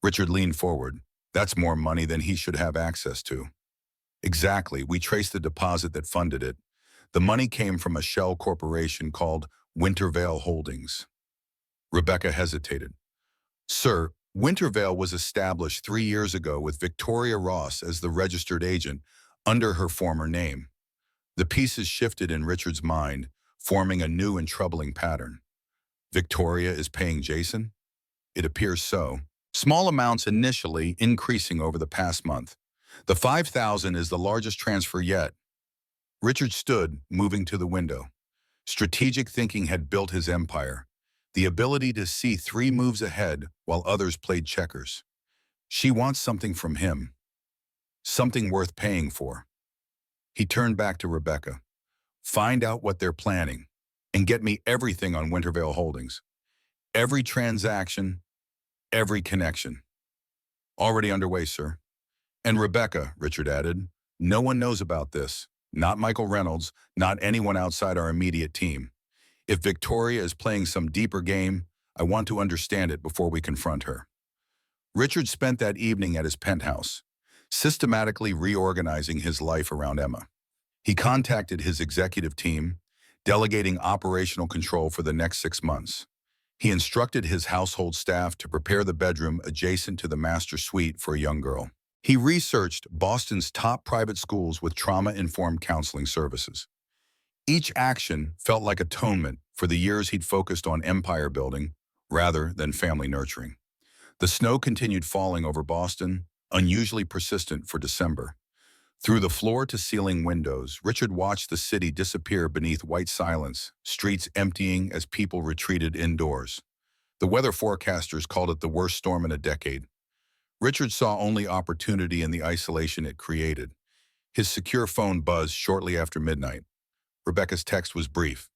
Richard leaned forward. That's more money than he should have access to. Exactly, we traced the deposit that funded it. The money came from a shell corporation called Wintervale Holdings. Rebecca hesitated. Sir, Wintervale was established 3 years ago with Victoria Ross as the registered agent under her former name. The pieces shifted in Richard's mind, forming a new and troubling pattern. Victoria is paying Jason? It appears so. Small amounts initially, increasing over the past month. The $5,000 is the largest transfer yet. Richard stood, moving to the window. Strategic thinking had built his empire, the ability to see 3 moves ahead while others played checkers. She wants something from him, something worth paying for. He turned back to Rebecca. Find out what they're planning and get me everything on Wintervale Holdings. Every transaction, every connection. Already underway, sir. And Rebecca, Richard added, no one knows about this. Not Michael Reynolds, not anyone outside our immediate team. If Victoria is playing some deeper game, I want to understand it before we confront her. Richard spent that evening at his penthouse, systematically reorganizing his life around Emma. He contacted his executive team, delegating operational control for the next 6 months. He instructed his household staff to prepare the bedroom adjacent to the master suite for a young girl. He researched Boston's top private schools with trauma-informed counseling services. Each action felt like atonement for the years he'd focused on empire building rather than family nurturing. The snow continued falling over Boston, unusually persistent for December. Through the floor-to-ceiling windows, Richard watched the city disappear beneath white silence, streets emptying as people retreated indoors. The weather forecasters called it the worst storm in a decade. Richard saw only opportunity in the isolation it created. His secure phone buzzed shortly after midnight. Rebecca's text was brief.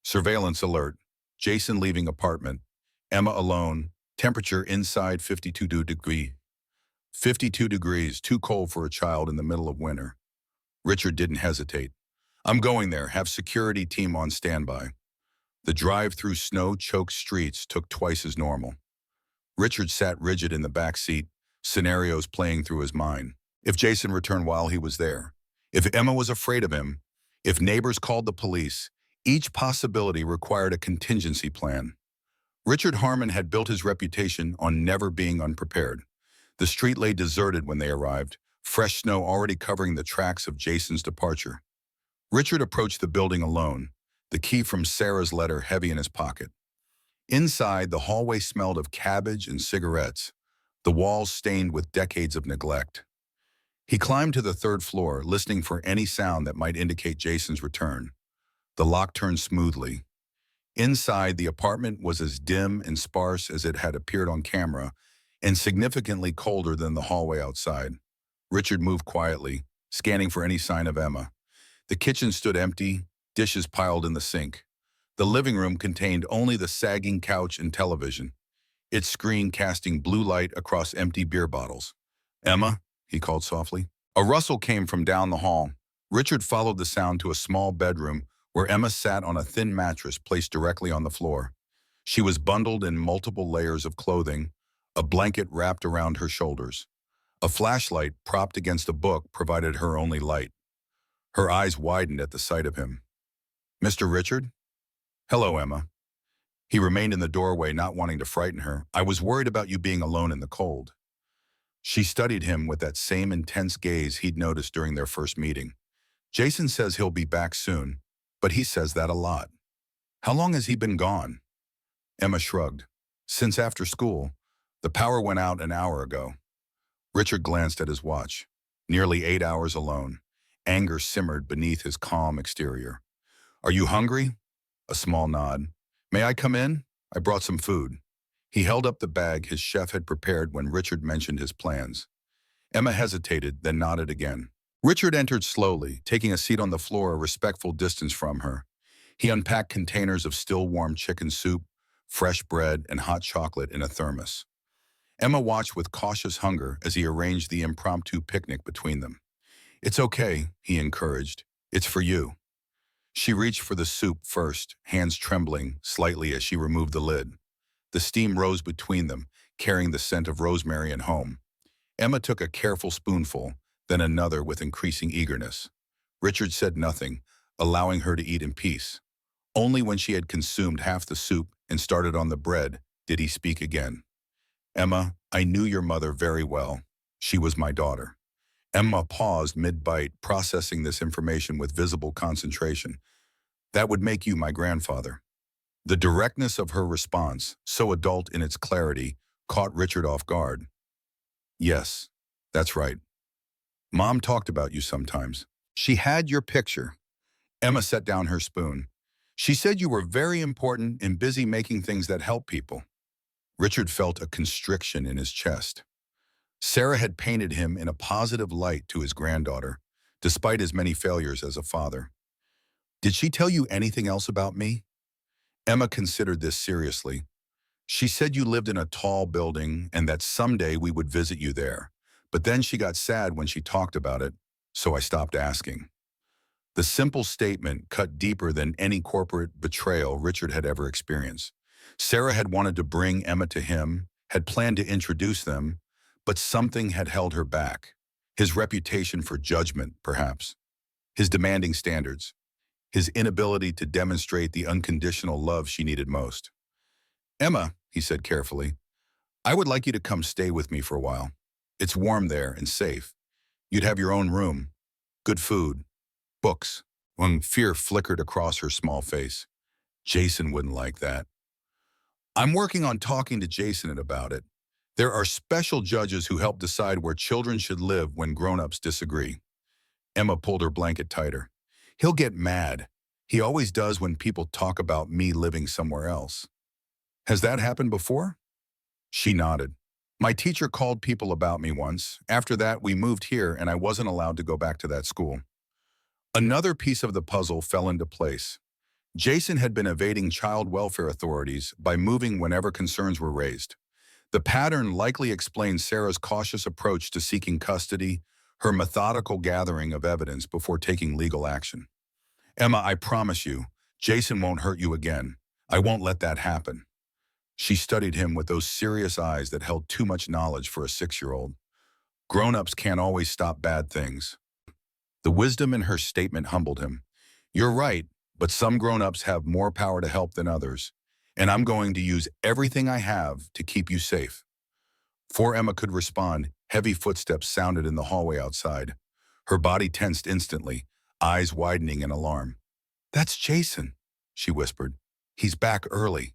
Surveillance alert. Jason leaving apartment. Emma alone. Temperature inside 52 degree. 52 degrees, too cold for a child in the middle of winter. Richard didn't hesitate. I'm going there, have security team on standby. The drive through snow-choked streets took twice as normal. Richard sat rigid in the back seat, scenarios playing through his mind. If Jason returned while he was there, if Emma was afraid of him, if neighbors called the police, each possibility required a contingency plan. Richard Harmon had built his reputation on never being unprepared. The street lay deserted when they arrived, fresh snow already covering the tracks of Jason's departure. Richard approached the building alone, the key from Sarah's letter heavy in his pocket. Inside, the hallway smelled of cabbage and cigarettes, the walls stained with decades of neglect. He climbed to the third floor, listening for any sound that might indicate Jason's return. The lock turned smoothly. Inside, the apartment was as dim and sparse as it had appeared on camera, and significantly colder than the hallway outside. Richard moved quietly, scanning for any sign of Emma. The kitchen stood empty, dishes piled in the sink. The living room contained only the sagging couch and television, its screen casting blue light across empty beer bottles. Emma, he called softly. A rustle came from down the hall. Richard followed the sound to a small bedroom where Emma sat on a thin mattress placed directly on the floor. She was bundled in multiple layers of clothing, a blanket wrapped around her shoulders. A flashlight propped against a book provided her only light. Her eyes widened at the sight of him. Mr. Richard? Hello, Emma. He remained in the doorway, not wanting to frighten her. I was worried about you being alone in the cold. She studied him with that same intense gaze he'd noticed during their first meeting. Jason says he'll be back soon, but he says that a lot. How long has he been gone? Emma shrugged. Since after school. The power went out an hour ago. Richard glanced at his watch. Nearly 8 hours alone. Anger simmered beneath his calm exterior. Are you hungry? A small nod. May I come in? I brought some food. He held up the bag his chef had prepared when Richard mentioned his plans. Emma hesitated, then nodded again. Richard entered slowly, taking a seat on the floor a respectful distance from her. He unpacked containers of still warm chicken soup, fresh bread, and hot chocolate in a thermos. Emma watched with cautious hunger as he arranged the impromptu picnic between them. It's okay, he encouraged. It's for you. She reached for the soup first, hands trembling slightly as she removed the lid. The steam rose between them, carrying the scent of rosemary and home. Emma took a careful spoonful, then another with increasing eagerness. Richard said nothing, allowing her to eat in peace. Only when she had consumed half the soup and started on the bread did he speak again. Emma, I knew your mother very well. She was my daughter. Emma paused mid-bite, processing this information with visible concentration. That would make you my grandfather. The directness of her response, so adult in its clarity, caught Richard off guard. Yes, that's right. Mom talked about you sometimes. She had your picture. Emma set down her spoon. She said you were very important and busy making things that help people. Richard felt a constriction in his chest. Sarah had painted him in a positive light to his granddaughter, despite his many failures as a father. Did she tell you anything else about me? Emma considered this seriously. She said you lived in a tall building and that someday we would visit you there. But then she got sad when she talked about it, so I stopped asking. The simple statement cut deeper than any corporate betrayal Richard had ever experienced. Sarah had wanted to bring Emma to him, had planned to introduce them, but something had held her back. His reputation for judgment, perhaps. His demanding standards. His inability to demonstrate the unconditional love she needed most. Emma, he said carefully, I would like you to come stay with me for a while. It's warm there and safe. You'd have your own room, good food, books. When fear flickered across her small face. Jason wouldn't like that. I'm working on talking to Jason about it. There are special judges who help decide where children should live when grown-ups disagree. Emma pulled her blanket tighter. He'll get mad. He always does when people talk about me living somewhere else. Has that happened before? She nodded. My teacher called people about me once. After that, we moved here and I wasn't allowed to go back to that school. Another piece of the puzzle fell into place. Jason had been evading child welfare authorities by moving whenever concerns were raised. The pattern likely explains Sarah's cautious approach to seeking custody, her methodical gathering of evidence before taking legal action. Emma, I promise you, Jason won't hurt you again. I won't let that happen. She studied him with those serious eyes that held too much knowledge for a 6-year-old. Grown-ups can't always stop bad things. The wisdom in her statement humbled him. You're right, but some grown-ups have more power to help than others, and I'm going to use everything I have to keep you safe. Before Emma could respond, heavy footsteps sounded in the hallway outside. Her body tensed instantly, eyes widening in alarm. That's Jason, she whispered. He's back early.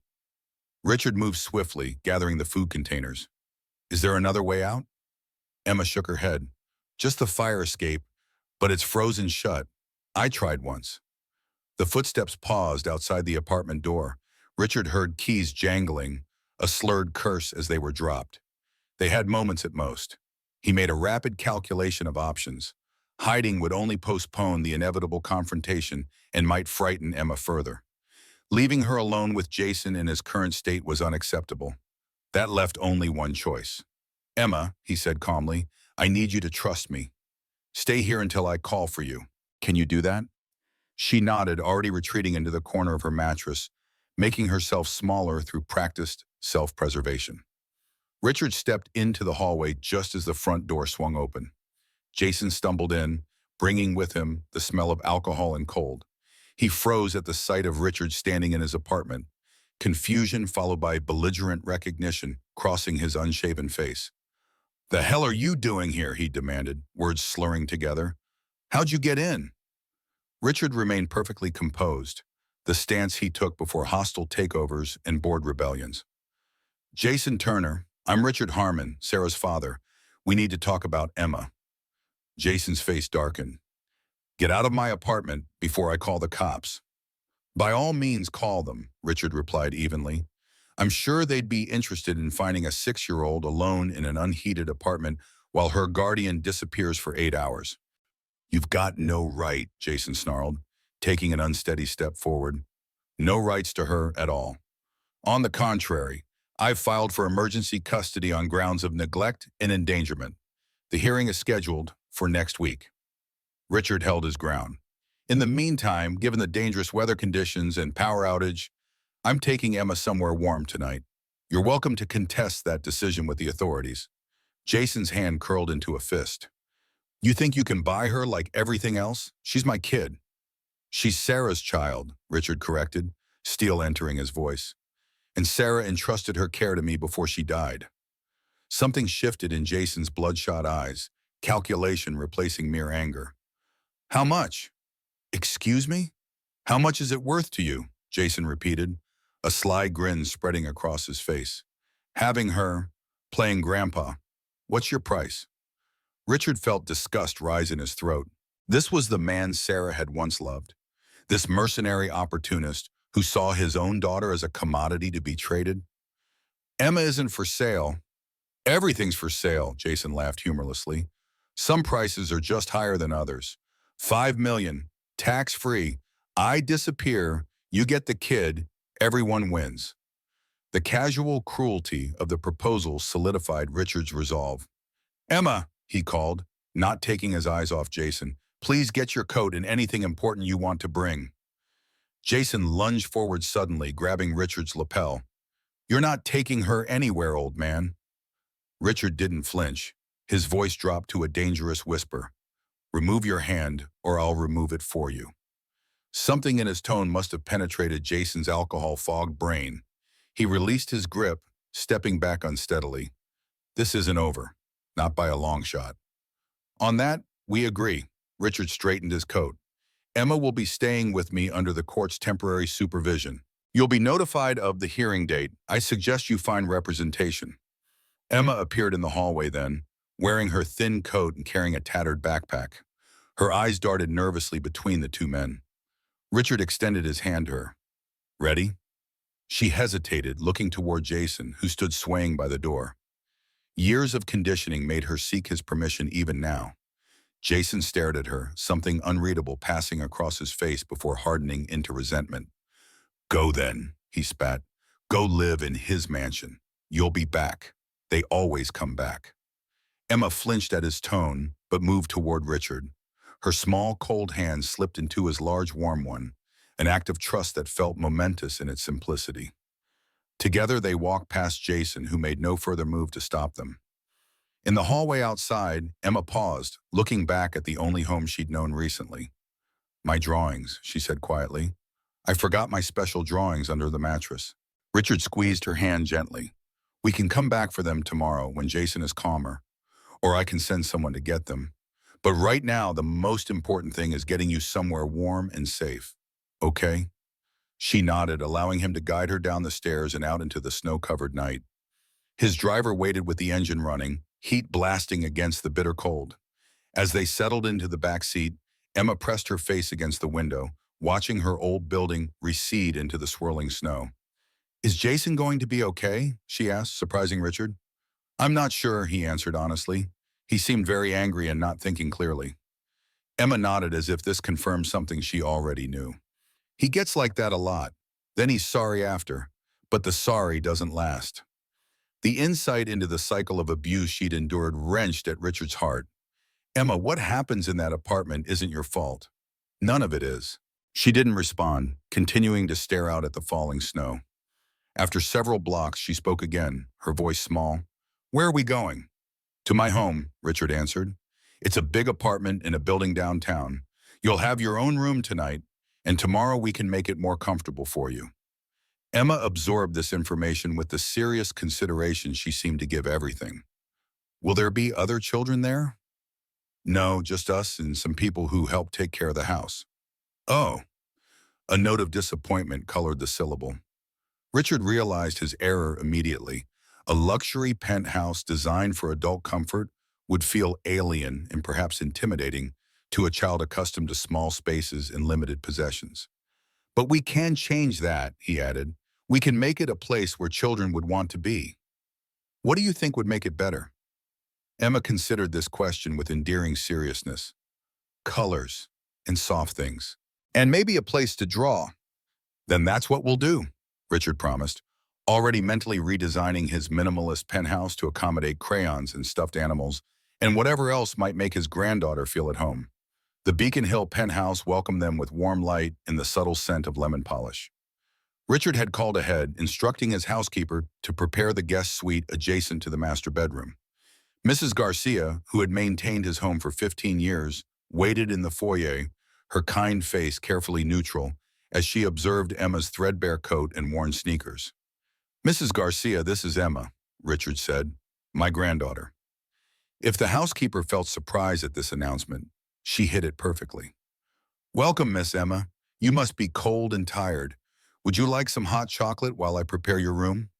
Richard moved swiftly, gathering the food containers. Is there another way out? Emma shook her head. Just the fire escape, but it's frozen shut. I tried once. The footsteps paused outside the apartment door. Richard heard keys jangling, a slurred curse as they were dropped. They had moments at most. He made a rapid calculation of options. Hiding would only postpone the inevitable confrontation and might frighten Emma further. Leaving her alone with Jason in his current state was unacceptable. That left only one choice. Emma, he said calmly, I need you to trust me. Stay here until I call for you. Can you do that? She nodded, already retreating into the corner of her mattress, making herself smaller through practiced self-preservation. Richard stepped into the hallway just as the front door swung open. Jason stumbled in, bringing with him the smell of alcohol and cold. He froze at the sight of Richard standing in his apartment, confusion followed by belligerent recognition crossing his unshaven face. The hell are you doing here? He demanded, words slurring together. How'd you get in? Richard remained perfectly composed, the stance he took before hostile takeovers and board rebellions. Jason Turner, I'm Richard Harmon, Sarah's father. We need to talk about Emma. Jason's face darkened. Get out of my apartment before I call the cops. By all means, call them, Richard replied evenly. I'm sure they'd be interested in finding a 6-year-old alone in an unheated apartment while her guardian disappears for 8 hours. You've got no right, Jason snarled, taking an unsteady step forward. No rights to her at all. On the contrary, I've filed for emergency custody on grounds of neglect and endangerment. The hearing is scheduled for next week. Richard held his ground. In the meantime, given the dangerous weather conditions and power outage, I'm taking Emma somewhere warm tonight. You're welcome to contest that decision with the authorities. Jason's hand curled into a fist. You think you can buy her like everything else? She's my kid. She's Sarah's child, Richard corrected, steel entering his voice. And Sarah entrusted her care to me before she died. Something shifted in Jason's bloodshot eyes, calculation replacing mere anger. How much? Excuse me? How much is it worth to you? Jason repeated, a sly grin spreading across his face. Having her, playing grandpa. What's your price? Richard felt disgust rise in his throat. This was the man Sarah had once loved. This mercenary opportunist who saw his own daughter as a commodity to be traded. Emma isn't for sale. Everything's for sale, Jason laughed humorlessly. Some prices are just higher than others. $5 million, tax-free. I disappear, you get the kid, everyone wins. The casual cruelty of the proposal solidified Richard's resolve. Emma, he called, not taking his eyes off Jason, please get your coat and anything important you want to bring. Jason lunged forward suddenly, grabbing Richard's lapel. You're not taking her anywhere, old man. Richard didn't flinch. His voice dropped to a dangerous whisper. Remove your hand, or I'll remove it for you. Something in his tone must have penetrated Jason's alcohol-fogged brain. He released his grip, stepping back unsteadily. This isn't over, not by a long shot. On that, we agree. Richard straightened his coat. Emma will be staying with me under the court's temporary supervision. You'll be notified of the hearing date. I suggest you find representation. Emma appeared in the hallway then, wearing her thin coat and carrying a tattered backpack. Her eyes darted nervously between the two men. Richard extended his hand to her. Ready? She hesitated, looking toward Jason, who stood swaying by the door. Years of conditioning made her seek his permission even now. Jason stared at her, something unreadable passing across his face before hardening into resentment. Go then, he spat. Go live in his mansion. You'll be back. They always come back. Emma flinched at his tone, but moved toward Richard. Her small, cold hand slipped into his large, warm one, an act of trust that felt momentous in its simplicity. Together they walked past Jason, who made no further move to stop them. In the hallway outside, Emma paused, looking back at the only home she'd known recently. My drawings, she said quietly. I forgot my special drawings under the mattress. Richard squeezed her hand gently. We can come back for them tomorrow when Jason is calmer, or I can send someone to get them. But right now, the most important thing is getting you somewhere warm and safe. Okay? She nodded, allowing him to guide her down the stairs and out into the snow-covered night. His driver waited with the engine running, heat blasting against the bitter cold. As they settled into the back seat, Emma pressed her face against the window, watching her old building recede into the swirling snow. Is Jason going to be okay? She asked, surprising Richard. I'm not sure, he answered honestly. He seemed very angry and not thinking clearly. Emma nodded as if this confirmed something she already knew. He gets like that a lot. Then he's sorry after. But the sorry doesn't last. The insight into the cycle of abuse she'd endured wrenched at Richard's heart. Emma, what happens in that apartment isn't your fault. None of it is. She didn't respond, continuing to stare out at the falling snow. After several blocks, she spoke again, her voice small. Where are we going? To my home, Richard answered. It's a big apartment in a building downtown. You'll have your own room tonight, and tomorrow we can make it more comfortable for you. Emma absorbed this information with the serious consideration she seemed to give everything. Will there be other children there? No, just us and some people who help take care of the house. Oh. A note of disappointment colored the syllable. Richard realized his error immediately. A luxury penthouse designed for adult comfort would feel alien and perhaps intimidating to a child accustomed to small spaces and limited possessions. But we can change that, he added. We can make it a place where children would want to be. What do you think would make it better? Emma considered this question with endearing seriousness. Colors and soft things. And maybe a place to draw. Then that's what we'll do, Richard promised, already mentally redesigning his minimalist penthouse to accommodate crayons and stuffed animals and whatever else might make his granddaughter feel at home. The Beacon Hill penthouse welcomed them with warm light and the subtle scent of lemon polish. Richard had called ahead, instructing his housekeeper to prepare the guest suite adjacent to the master bedroom. Mrs. Garcia, who had maintained his home for 15 years, waited in the foyer, her kind face carefully neutral, as she observed Emma's threadbare coat and worn sneakers. Mrs. Garcia, this is Emma, Richard said, my granddaughter. If the housekeeper felt surprise at this announcement, she hit it perfectly. Welcome, Miss Emma. You must be cold and tired. Would you like some hot chocolate while I prepare your room?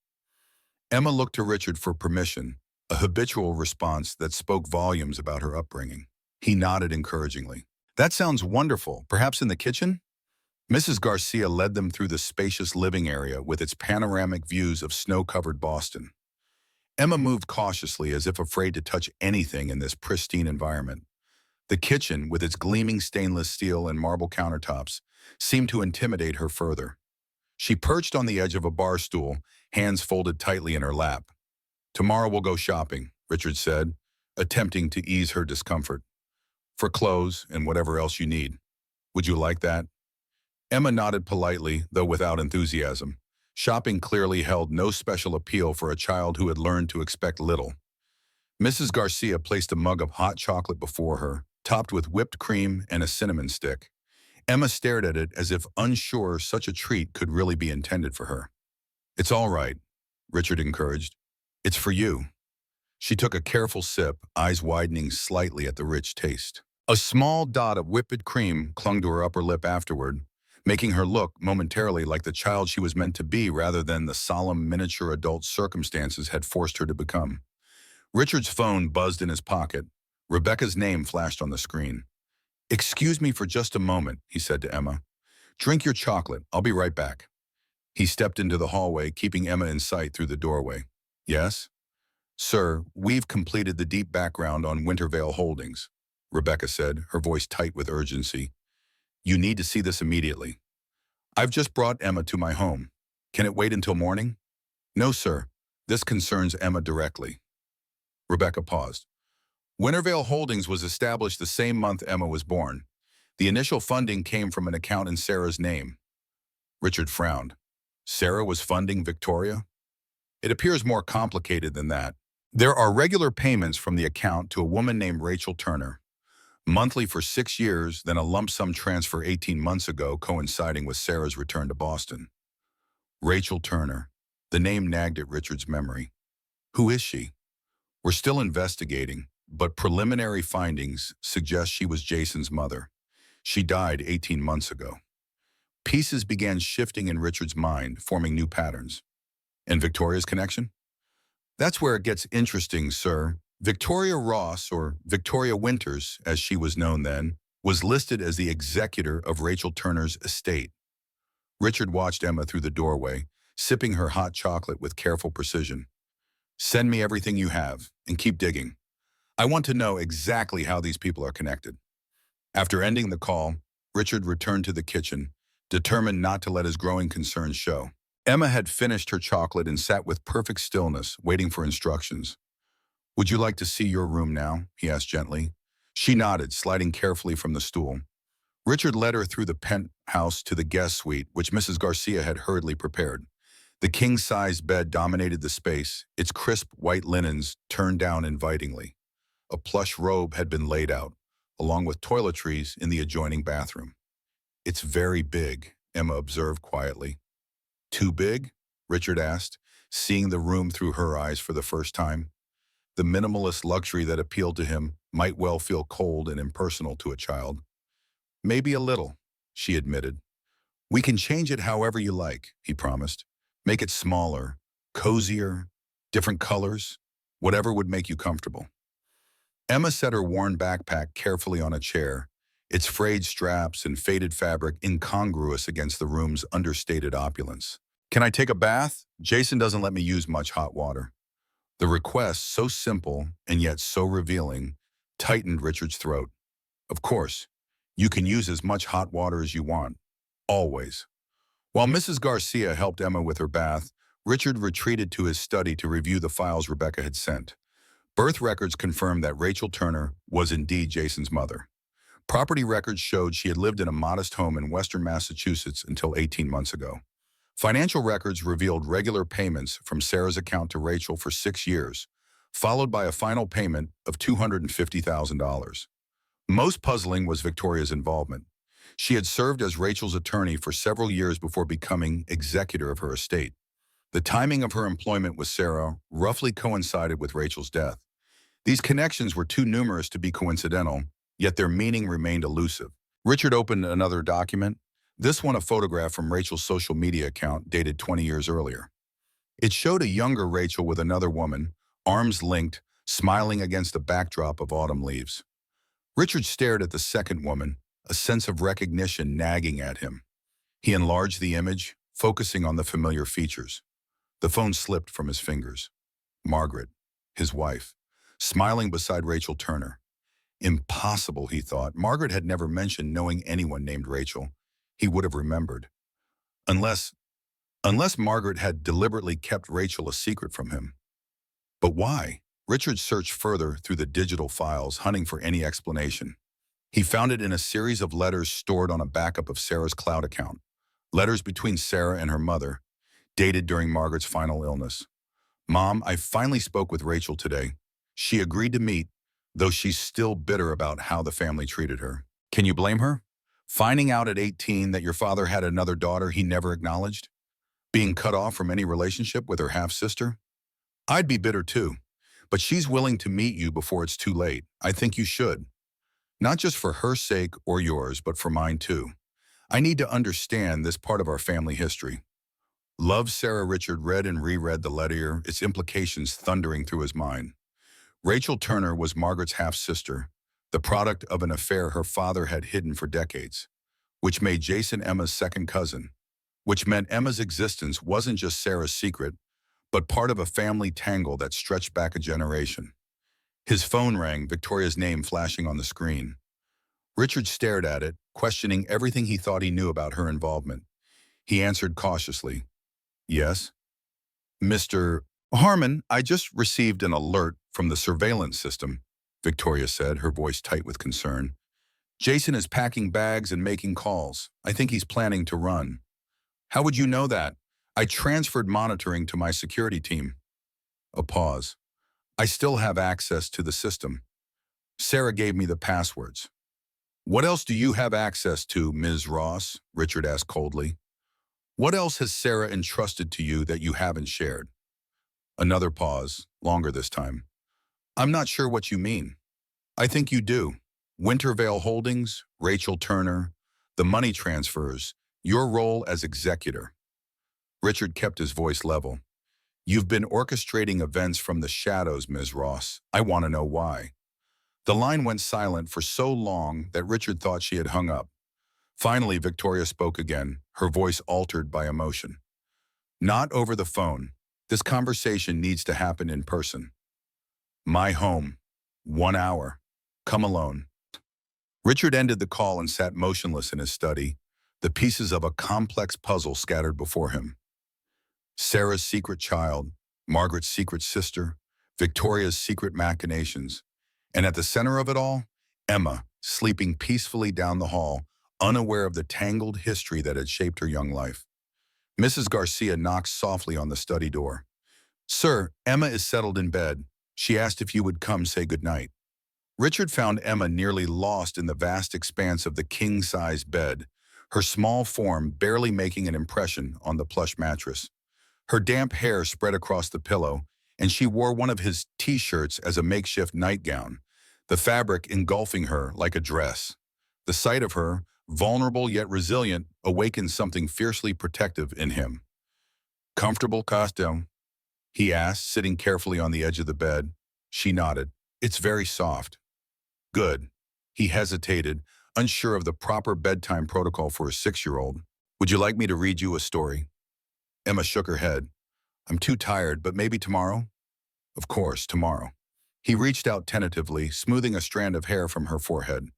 Emma looked to Richard for permission, a habitual response that spoke volumes about her upbringing. He nodded encouragingly. That sounds wonderful. Perhaps in the kitchen? Mrs. Garcia led them through the spacious living area with its panoramic views of snow-covered Boston. Emma moved cautiously as if afraid to touch anything in this pristine environment. The kitchen, with its gleaming stainless steel and marble countertops, seemed to intimidate her further. She perched on the edge of a bar stool, hands folded tightly in her lap. Tomorrow we'll go shopping, Richard said, attempting to ease her discomfort. For clothes and whatever else you need. Would you like that? Emma nodded politely, though without enthusiasm. Shopping clearly held no special appeal for a child who had learned to expect little. Mrs. Garcia placed a mug of hot chocolate before her, topped with whipped cream and a cinnamon stick. Emma stared at it as if unsure such a treat could really be intended for her. It's all right, Richard encouraged. It's for you. She took a careful sip, eyes widening slightly at the rich taste. A small dot of whipped cream clung to her upper lip afterward, making her look momentarily like the child she was meant to be rather than the solemn miniature adult circumstances had forced her to become. Richard's phone buzzed in his pocket. Rebecca's name flashed on the screen. "Excuse me for just a moment," he said to Emma. "Drink your chocolate. I'll be right back." He stepped into the hallway, keeping Emma in sight through the doorway. "Yes?" "Sir, we've completed the deep background on Wintervale Holdings," Rebecca said, her voice tight with urgency. "You need to see this immediately." "I've just brought Emma to my home. Can it wait until morning?" "No, sir. This concerns Emma directly." Rebecca paused. Wintervale Holdings was established the same month Emma was born. The initial funding came from an account in Sarah's name. Richard frowned. Sarah was funding Victoria? It appears more complicated than that. There are regular payments from the account to a woman named Rachel Turner, monthly for 6 years, then a lump sum transfer 18 months ago coinciding with Sarah's return to Boston. Rachel Turner. The name nagged at Richard's memory. Who is she? We're still investigating, but preliminary findings suggest she was Jason's mother. She died 18 months ago. Pieces began shifting in Richard's mind, forming new patterns. And Victoria's connection? That's where it gets interesting, sir. Victoria Ross, or Victoria Winters, as she was known then, was listed as the executor of Rachel Turner's estate. Richard watched Emma through the doorway, sipping her hot chocolate with careful precision. "Send me everything you have, and keep digging. I want to know exactly how these people are connected." After ending the call, Richard returned to the kitchen, determined not to let his growing concerns show. Emma had finished her chocolate and sat with perfect stillness, waiting for instructions. "Would you like to see your room now?" he asked gently. She nodded, sliding carefully from the stool. Richard led her through the penthouse to the guest suite, which Mrs. Garcia had hurriedly prepared. The king-sized bed dominated the space, its crisp white linens turned down invitingly. A plush robe had been laid out, along with toiletries in the adjoining bathroom. "It's very big," Emma observed quietly. "Too big?" Richard asked, seeing the room through her eyes for the first time. The minimalist luxury that appealed to him might well feel cold and impersonal to a child. "Maybe a little," she admitted. "We can change it however you like," he promised. "Make it smaller, cozier, different colors, whatever would make you comfortable." Emma set her worn backpack carefully on a chair, its frayed straps and faded fabric incongruous against the room's understated opulence. "Can I take a bath? Jason doesn't let me use much hot water." The request, so simple and yet so revealing, tightened Richard's throat. "Of course, you can use as much hot water as you want. Always." While Mrs. Garcia helped Emma with her bath, Richard retreated to his study to review the files Rebecca had sent. Birth records confirmed that Rachel Turner was indeed Jason's mother. Property records showed she had lived in a modest home in western Massachusetts until 18 months ago. Financial records revealed regular payments from Sarah's account to Rachel for 6 years, followed by a final payment of $250,000. Most puzzling was Victoria's involvement. She had served as Rachel's attorney for several years before becoming executor of her estate. The timing of her employment with Sarah roughly coincided with Rachel's death. These connections were too numerous to be coincidental, yet their meaning remained elusive. Richard opened another document, this one a photograph from Rachel's social media account dated 20 years earlier. It showed a younger Rachel with another woman, arms linked, smiling against a backdrop of autumn leaves. Richard stared at the second woman, a sense of recognition nagging at him. He enlarged the image, focusing on the familiar features. The phone slipped from his fingers. Margaret, his wife, smiling beside Rachel Turner. Impossible, he thought. Margaret had never mentioned knowing anyone named Rachel. He would have remembered. Unless Margaret had deliberately kept Rachel a secret from him. But why? Richard searched further through the digital files, hunting for any explanation. He found it in a series of letters stored on a backup of Sarah's cloud account. Letters between Sarah and her mother, dated during Margaret's final illness. "Mom, I finally spoke with Rachel today. She agreed to meet, though she's still bitter about how the family treated her. Can you blame her? Finding out at 18 that your father had another daughter he never acknowledged? Being cut off from any relationship with her half-sister? I'd be bitter too, but she's willing to meet you before it's too late. I think you should. Not just for her sake or yours, but for mine too. I need to understand this part of our family history. Love Sarah. Richard read and reread the letter, its implications thundering through his mind. Rachel Turner was Margaret's half-sister, the product of an affair her father had hidden for decades, which made Jason Emma's second cousin, which meant Emma's existence wasn't just Sarah's secret, but part of a family tangle that stretched back a generation. His phone rang, Victoria's name flashing on the screen. Richard stared at it, questioning everything he thought he knew about her involvement. He answered cautiously, "Yes." "Mr. Harmon, I just received an alert from the surveillance system," Victoria said, her voice tight with concern. "Jason is packing bags and making calls. I think he's planning to run." "How would you know that?" "I transferred monitoring to my security team." A pause. "I still have access to the system. Sarah gave me the passwords." "What else do you have access to, Ms. Ross?" Richard asked coldly. "What else has Sarah entrusted to you that you haven't shared?" Another pause, longer this time. "I'm not sure what you mean." "I think you do. Wintervale Holdings, Rachel Turner, the money transfers, your role as executor." Richard kept his voice level. "You've been orchestrating events from the shadows, Ms. Ross. I want to know why." The line went silent for so long that Richard thought she had hung up. Finally, Victoria spoke again, her voice altered by emotion. "Not over the phone. This conversation needs to happen in person. My home. 1 hour. Come alone." Richard ended the call and sat motionless in his study, the pieces of a complex puzzle scattered before him. Sarah's secret child, Margaret's secret sister, Victoria's secret machinations, and at the center of it all, Emma, sleeping peacefully down the hall, unaware of the tangled history that had shaped her young life. Mrs. Garcia knocked softly on the study door. "Sir, Emma is settled in bed. She asked if you would come say goodnight." Richard found Emma nearly lost in the vast expanse of the king-size bed, her small form barely making an impression on the plush mattress. Her damp hair spread across the pillow, and she wore one of his T-shirts as a makeshift nightgown, the fabric engulfing her like a dress. The sight of her, vulnerable yet resilient, awakened something fiercely protective in him. "Comfortable costume?" he asked, sitting carefully on the edge of the bed. She nodded. "It's very soft." "Good." He hesitated, unsure of the proper bedtime protocol for a 6-year-old. "Would you like me to read you a story?" Emma shook her head. "I'm too tired, but maybe tomorrow?" "Of course, tomorrow." He reached out tentatively, smoothing a strand of hair from her forehead.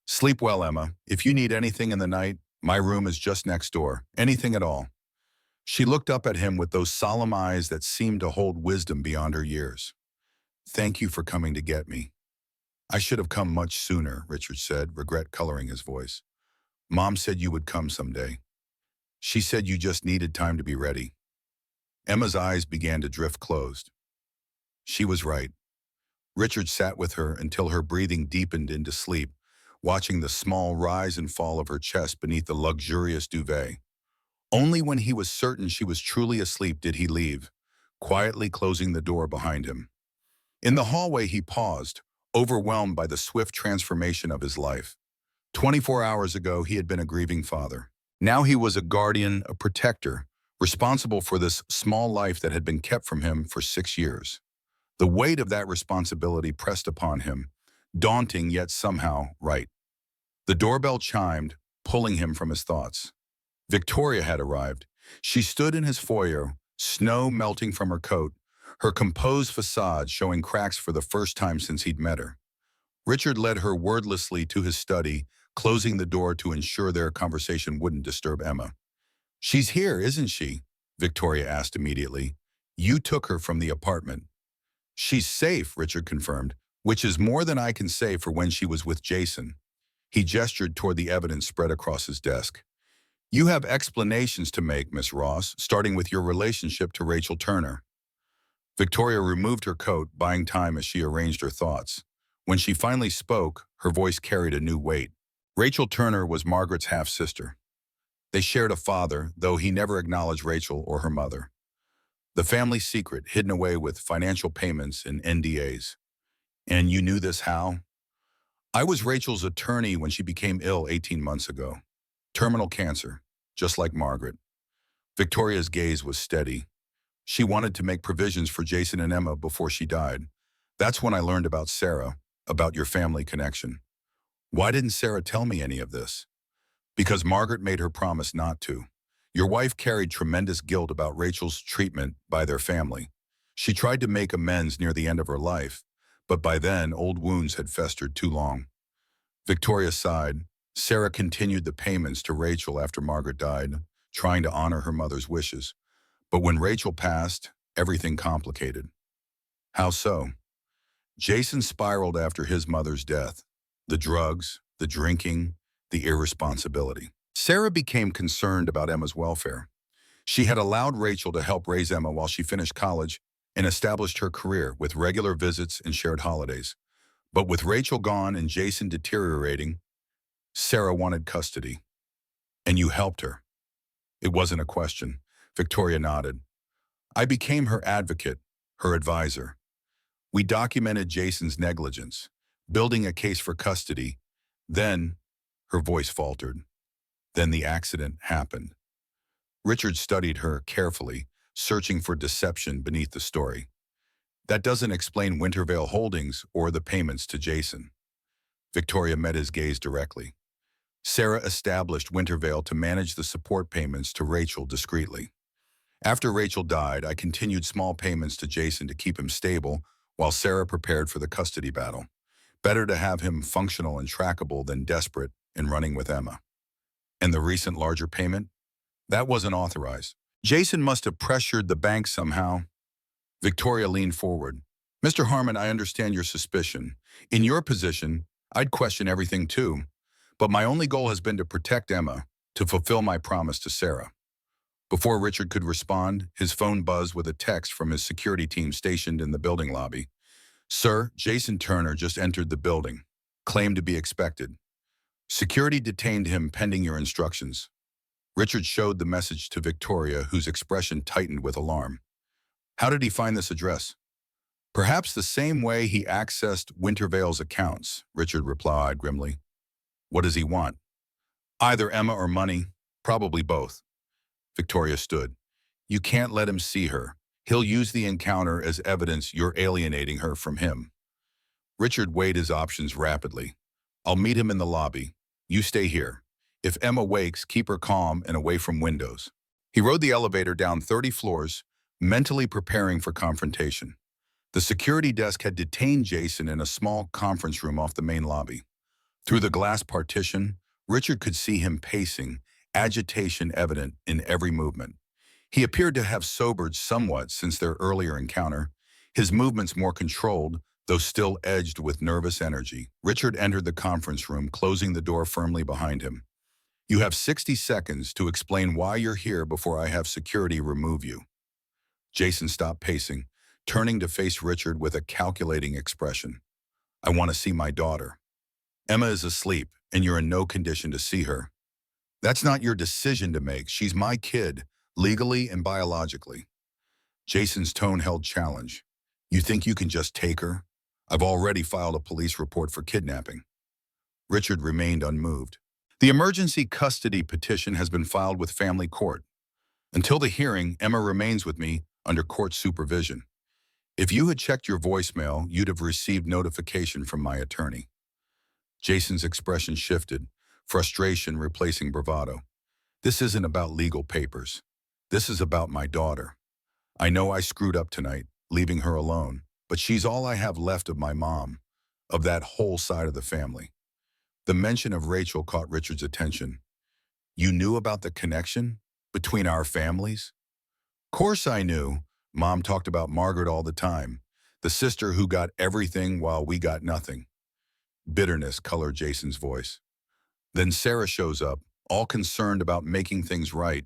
"Sleep well, Emma. If you need anything in the night, my room is just next door. Anything at all." She looked up at him with those solemn eyes that seemed to hold wisdom beyond her years. "Thank you for coming to get me." "I should have come much sooner," Richard said, regret coloring his voice. "Mom said you would come someday. She said you just needed time to be ready." Emma's eyes began to drift closed. She was right. Richard sat with her until her breathing deepened into sleep, watching the small rise and fall of her chest beneath the luxurious duvet. Only when he was certain she was truly asleep did he leave, quietly closing the door behind him. In the hallway he paused, overwhelmed by the swift transformation of his life. 24 hours ago he had been a grieving father. Now he was a guardian, a protector, responsible for this small life that had been kept from him for 6 years. The weight of that responsibility pressed upon him, daunting yet somehow right. The doorbell chimed, pulling him from his thoughts. Victoria had arrived. She stood in his foyer, snow melting from her coat, her composed facade showing cracks for the first time since he'd met her. Richard led her wordlessly to his study, closing the door to ensure their conversation wouldn't disturb Emma. "She's here, isn't she?" Victoria asked immediately. "You took her from the apartment." "She's safe," Richard confirmed, "which is more than I can say for when she was with Jason." He gestured toward the evidence spread across his desk. "You have explanations to make, Miss Ross, starting with your relationship to Rachel Turner." Victoria removed her coat, buying time as she arranged her thoughts. When she finally spoke, her voice carried a new weight. Rachel Turner was Margaret's half-sister. They shared a father, though he never acknowledged Rachel or her mother. The family secret hidden away with financial payments and NDAs. "And you knew this how?" "I was Rachel's attorney when she became ill 18 months ago." Terminal cancer, just like Margaret. Victoria's gaze was steady. She wanted to make provisions for Jason and Emma before she died. That's when I learned about Sarah, about your family connection. Why didn't Sarah tell me any of this? Because Margaret made her promise not to. Your wife carried tremendous guilt about Rachel's treatment by their family. She tried to make amends near the end of her life, but by then old wounds had festered too long. Victoria sighed. Sarah continued the payments to Rachel after Margaret died, trying to honor her mother's wishes. But when Rachel passed, everything complicated. How so? Jason spiraled after his mother's death. The drugs, the drinking, the irresponsibility. Sarah became concerned about Emma's welfare. She had allowed Rachel to help raise Emma while she finished college and established her career with regular visits and shared holidays. But with Rachel gone and Jason deteriorating, Sarah wanted custody. And you helped her. It wasn't a question. Victoria nodded. I became her advocate, her advisor. We documented Jason's negligence, building a case for custody. Then, her voice faltered. Then the accident happened. Richard studied her carefully, searching for deception beneath the story. That doesn't explain Wintervale Holdings or the payments to Jason. Victoria met his gaze directly. Sarah established Wintervale to manage the support payments to Rachel discreetly. After Rachel died, I continued small payments to Jason to keep him stable while Sarah prepared for the custody battle. Better to have him functional and trackable than desperate and running with Emma. And the recent larger payment? That wasn't authorized. Jason must have pressured the bank somehow. Victoria leaned forward. Mr. Harmon, I understand your suspicion. In your position, I'd question everything too. But my only goal has been to protect Emma, to fulfill my promise to Sarah. Before Richard could respond, his phone buzzed with a text from his security team stationed in the building lobby. Sir, Jason Turner just entered the building. Claimed to be expected. Security detained him pending your instructions. Richard showed the message to Victoria, whose expression tightened with alarm. How did he find this address? Perhaps the same way he accessed Wintervale's accounts, Richard replied grimly. What does he want? Either Emma or money, probably both. Victoria stood. You can't let him see her. He'll use the encounter as evidence you're alienating her from him. Richard weighed his options rapidly. I'll meet him in the lobby. You stay here. If Emma wakes, keep her calm and away from windows. He rode the elevator down 30 floors, mentally preparing for confrontation. The security desk had detained Jason in a small conference room off the main lobby. Through the glass partition, Richard could see him pacing, agitation evident in every movement. He appeared to have sobered somewhat since their earlier encounter, his movements more controlled, though still edged with nervous energy. Richard entered the conference room, closing the door firmly behind him. You have 60 seconds to explain why you're here before I have security remove you. Jason stopped pacing, turning to face Richard with a calculating expression. I want to see my daughter. Emma is asleep, and you're in no condition to see her. That's not your decision to make. She's my kid, legally and biologically. Jason's tone held challenge. You think you can just take her? I've already filed a police report for kidnapping. Richard remained unmoved. The emergency custody petition has been filed with family court. Until the hearing, Emma remains with me under court supervision. If you had checked your voicemail, you'd have received notification from my attorney. Jason's expression shifted, frustration replacing bravado. This isn't about legal papers. This is about my daughter. I know I screwed up tonight, leaving her alone, but she's all I have left of my mom, of that whole side of the family. The mention of Rachel caught Richard's attention. You knew about the connection between our families? Course I knew. Mom talked about Margaret all the time, the sister who got everything while we got nothing. Bitterness colored Jason's voice. Then Sarah shows up, all concerned about making things right,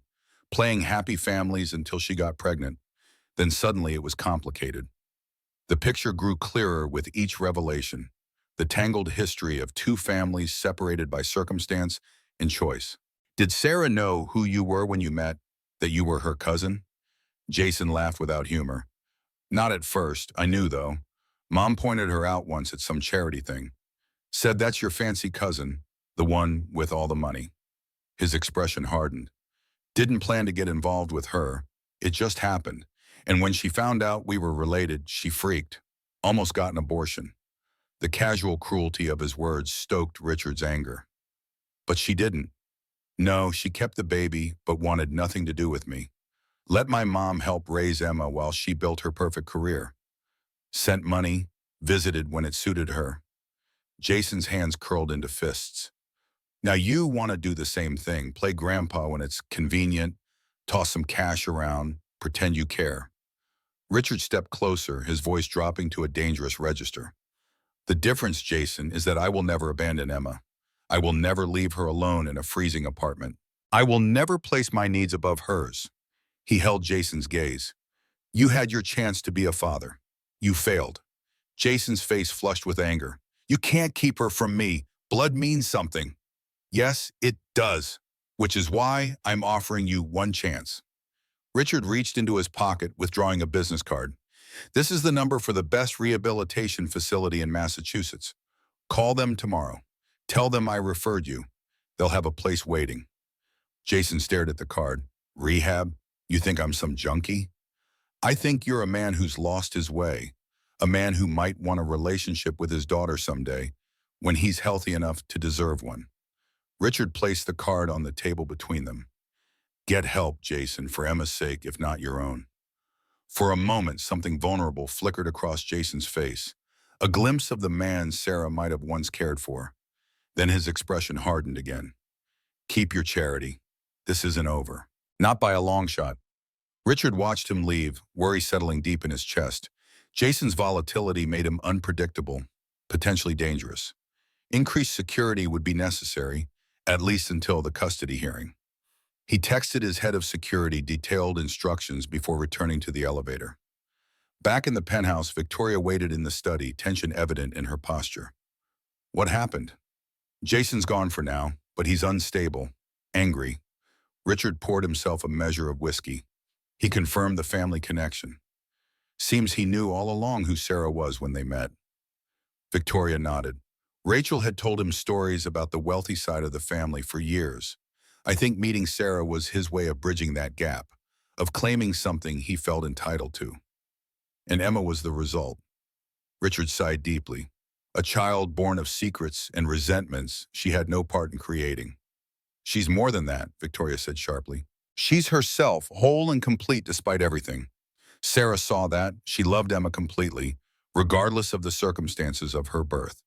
playing happy families until she got pregnant. Then suddenly it was complicated. The picture grew clearer with each revelation, the tangled history of two families separated by circumstance and choice. Did Sarah know who you were when you met, that you were her cousin? Jason laughed without humor. Not at first, I knew though. Mom pointed her out once at some charity thing. Said that's your fancy cousin, the one with all the money. His expression hardened. Didn't plan to get involved with her. It just happened. And when she found out we were related, she freaked. Almost got an abortion. The casual cruelty of his words stoked Richard's anger. But she didn't. No, she kept the baby, but wanted nothing to do with me. Let my mom help raise Emma while she built her perfect career. Sent money, visited when it suited her. Jason's hands curled into fists. Now you want to do the same thing, play grandpa when it's convenient, toss some cash around, pretend you care. Richard stepped closer, his voice dropping to a dangerous register. The difference, Jason, is that I will never abandon Emma. I will never leave her alone in a freezing apartment. I will never place my needs above hers. He held Jason's gaze. You had your chance to be a father. You failed. Jason's face flushed with anger. You can't keep her from me. Blood means something. Yes, it does, which is why I'm offering you one chance. Richard reached into his pocket, withdrawing a business card. This is the number for the best rehabilitation facility in Massachusetts. Call them tomorrow. Tell them I referred you. They'll have a place waiting. Jason stared at the card. Rehab? You think I'm some junkie? I think you're a man who's lost his way, a man who might want a relationship with his daughter someday, when he's healthy enough to deserve one. Richard placed the card on the table between them. Get help, Jason, for Emma's sake, if not your own. For a moment, something vulnerable flickered across Jason's face, a glimpse of the man Sarah might have once cared for. Then his expression hardened again. Keep your charity. This isn't over. Not by a long shot. Richard watched him leave, worry settling deep in his chest. Jason's volatility made him unpredictable, potentially dangerous. Increased security would be necessary, at least until the custody hearing. He texted his head of security detailed instructions before returning to the elevator. Back in the penthouse, Victoria waited in the study, tension evident in her posture. What happened? Jason's gone for now, but he's unstable, angry. Richard poured himself a measure of whiskey. He confirmed the family connection. Seems he knew all along who Sarah was when they met. Victoria nodded. Rachel had told him stories about the wealthy side of the family for years. I think meeting Sarah was his way of bridging that gap, of claiming something he felt entitled to. And Emma was the result. Richard sighed deeply. A child born of secrets and resentments she had no part in creating. She's more than that, Victoria said sharply. She's herself, whole and complete despite everything. Sarah saw that. She loved Emma completely, regardless of the circumstances of her birth.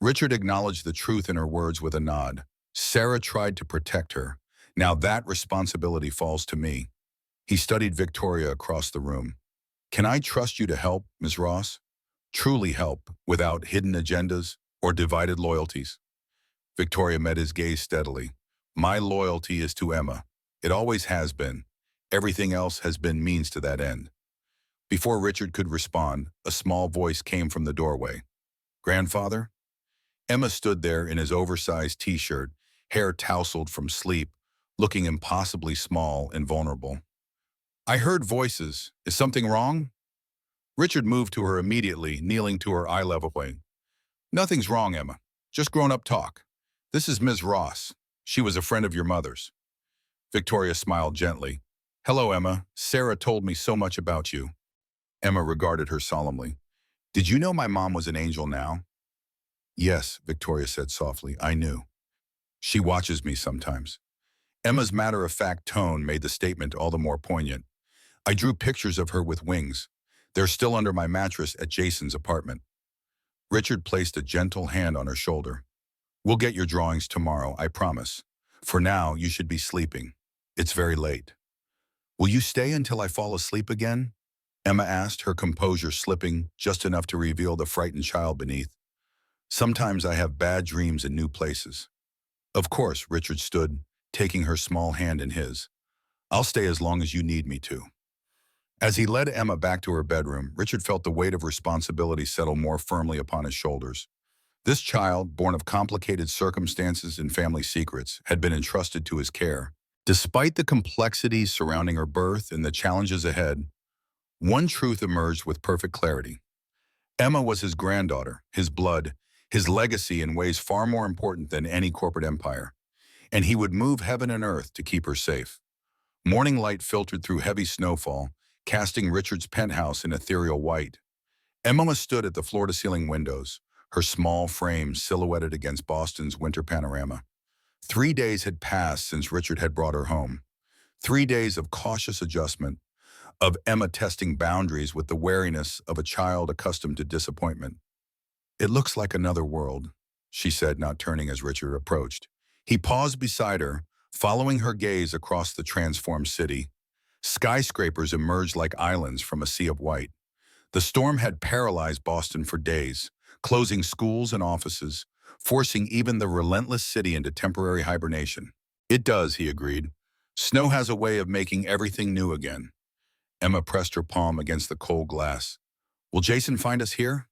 Richard acknowledged the truth in her words with a nod. Sarah tried to protect her. Now that responsibility falls to me. He studied Victoria across the room. Can I trust you to help, Ms. Ross? Truly help, without hidden agendas or divided loyalties? Victoria met his gaze steadily. My loyalty is to Emma. It always has been. Everything else has been means to that end. Before Richard could respond, a small voice came from the doorway. Grandfather? Emma stood there in his oversized t-shirt, hair tousled from sleep, looking impossibly small and vulnerable. I heard voices. Is something wrong? Richard moved to her immediately, kneeling to her eye level. Nothing's wrong, Emma. Just grown-up talk. This is Ms. Ross. She was a friend of your mother's. Victoria smiled gently. Hello, Emma. Sarah told me so much about you. Emma regarded her solemnly. Did you know my mom was an angel now? Yes, Victoria said softly. I knew. She watches me sometimes. Emma's matter-of-fact tone made the statement all the more poignant. I drew pictures of her with wings. They're still under my mattress at Jason's apartment. Richard placed a gentle hand on her shoulder. We'll get your drawings tomorrow, I promise. For now, you should be sleeping. It's very late. Will you stay until I fall asleep again? Emma asked, her composure slipping just enough to reveal the frightened child beneath. Sometimes I have bad dreams in new places. Of course, Richard stood, taking her small hand in his. I'll stay as long as you need me to. As he led Emma back to her bedroom, Richard felt the weight of responsibility settle more firmly upon his shoulders. This child, born of complicated circumstances and family secrets, had been entrusted to his care. Despite the complexities surrounding her birth and the challenges ahead, one truth emerged with perfect clarity. Emma was his granddaughter, his blood, his legacy in ways far more important than any corporate empire. and he would move heaven and earth to keep her safe. Morning light filtered through heavy snowfall, casting Richard's penthouse in ethereal white. Emma stood at the floor-to-ceiling windows, her small frame silhouetted against Boston's winter panorama. 3 days had passed since Richard had brought her home. 3 days of cautious adjustment, of Emma testing boundaries with the wariness of a child accustomed to disappointment. "It looks like another world," she said, not turning as Richard approached. He paused beside her, following her gaze across the transformed city. Skyscrapers emerged like islands from a sea of white. The storm had paralyzed Boston for days, closing schools and offices, forcing even the relentless city into temporary hibernation. "It does," he agreed. "Snow has a way of making everything new again." Emma pressed her palm against the cold glass. "Will Jason find us here?"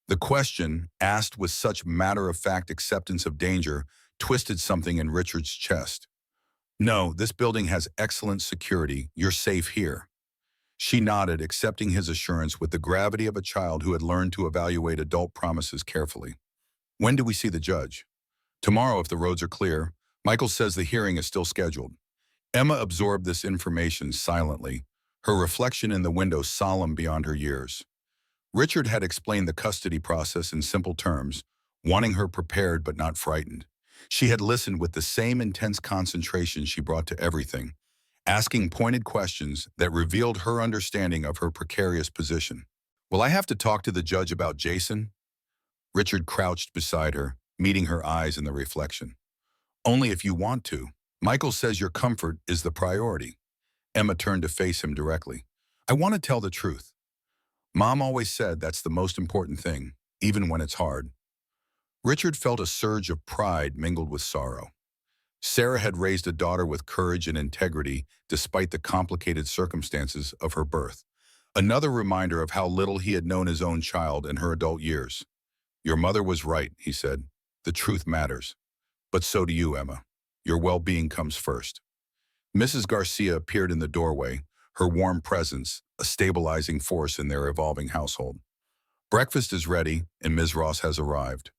The question, asked with such matter-of-fact acceptance of danger, twisted something in Richard's chest. "No, this building has excellent security. You're safe here." She nodded, accepting his assurance with the gravity of a child who had learned to evaluate adult promises carefully. "When do we see the judge?" "Tomorrow, if the roads are clear. Michael says the hearing is still scheduled." Emma absorbed this information silently, her reflection in the window solemn beyond her years. Richard had explained the custody process in simple terms, wanting her prepared but not frightened. She had listened with the same intense concentration she brought to everything, asking pointed questions that revealed her understanding of her precarious position. "Will I have to talk to the judge about Jason?" Richard crouched beside her, meeting her eyes in the reflection. "Only if you want to. Michael says your comfort is the priority." Emma turned to face him directly. "I want to tell the truth. Mom always said that's the most important thing, even when it's hard." Richard felt a surge of pride mingled with sorrow. Sarah had raised a daughter with courage and integrity despite the complicated circumstances of her birth. Another reminder of how little he had known his own child in her adult years. "Your mother was right," he said. "The truth matters. But so do you, Emma. Your well-being comes first." Mrs. Garcia appeared in the doorway, her warm presence a stabilizing force in their evolving household. "Breakfast is ready, and Ms. Ross has arrived."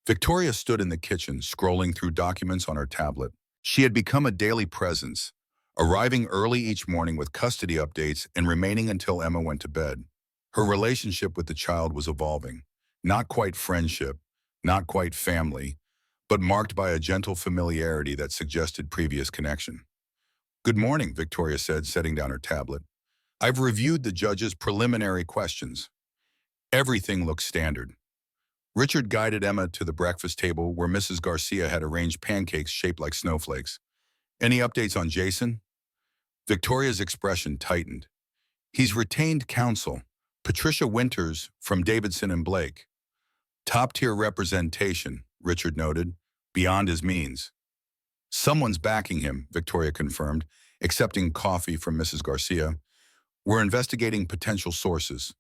Victoria stood in the kitchen, scrolling through documents on her tablet. She had become a daily presence, arriving early each morning with custody updates and remaining until Emma went to bed. Her relationship with the child was evolving, not quite friendship, not quite family, but marked by a gentle familiarity that suggested previous connection. "Good morning," Victoria said, setting down her tablet. "I've reviewed the judge's preliminary questions. Everything looks standard." Richard guided Emma to the breakfast table where Mrs. Garcia had arranged pancakes shaped like snowflakes. "Any updates on Jason?" Victoria's expression tightened. "He's retained counsel, Patricia Winters from Davidson and Blake." "Top-tier representation," Richard noted, "beyond his means." "Someone's backing him," Victoria confirmed, accepting coffee from Mrs. Garcia. "We're investigating potential sources."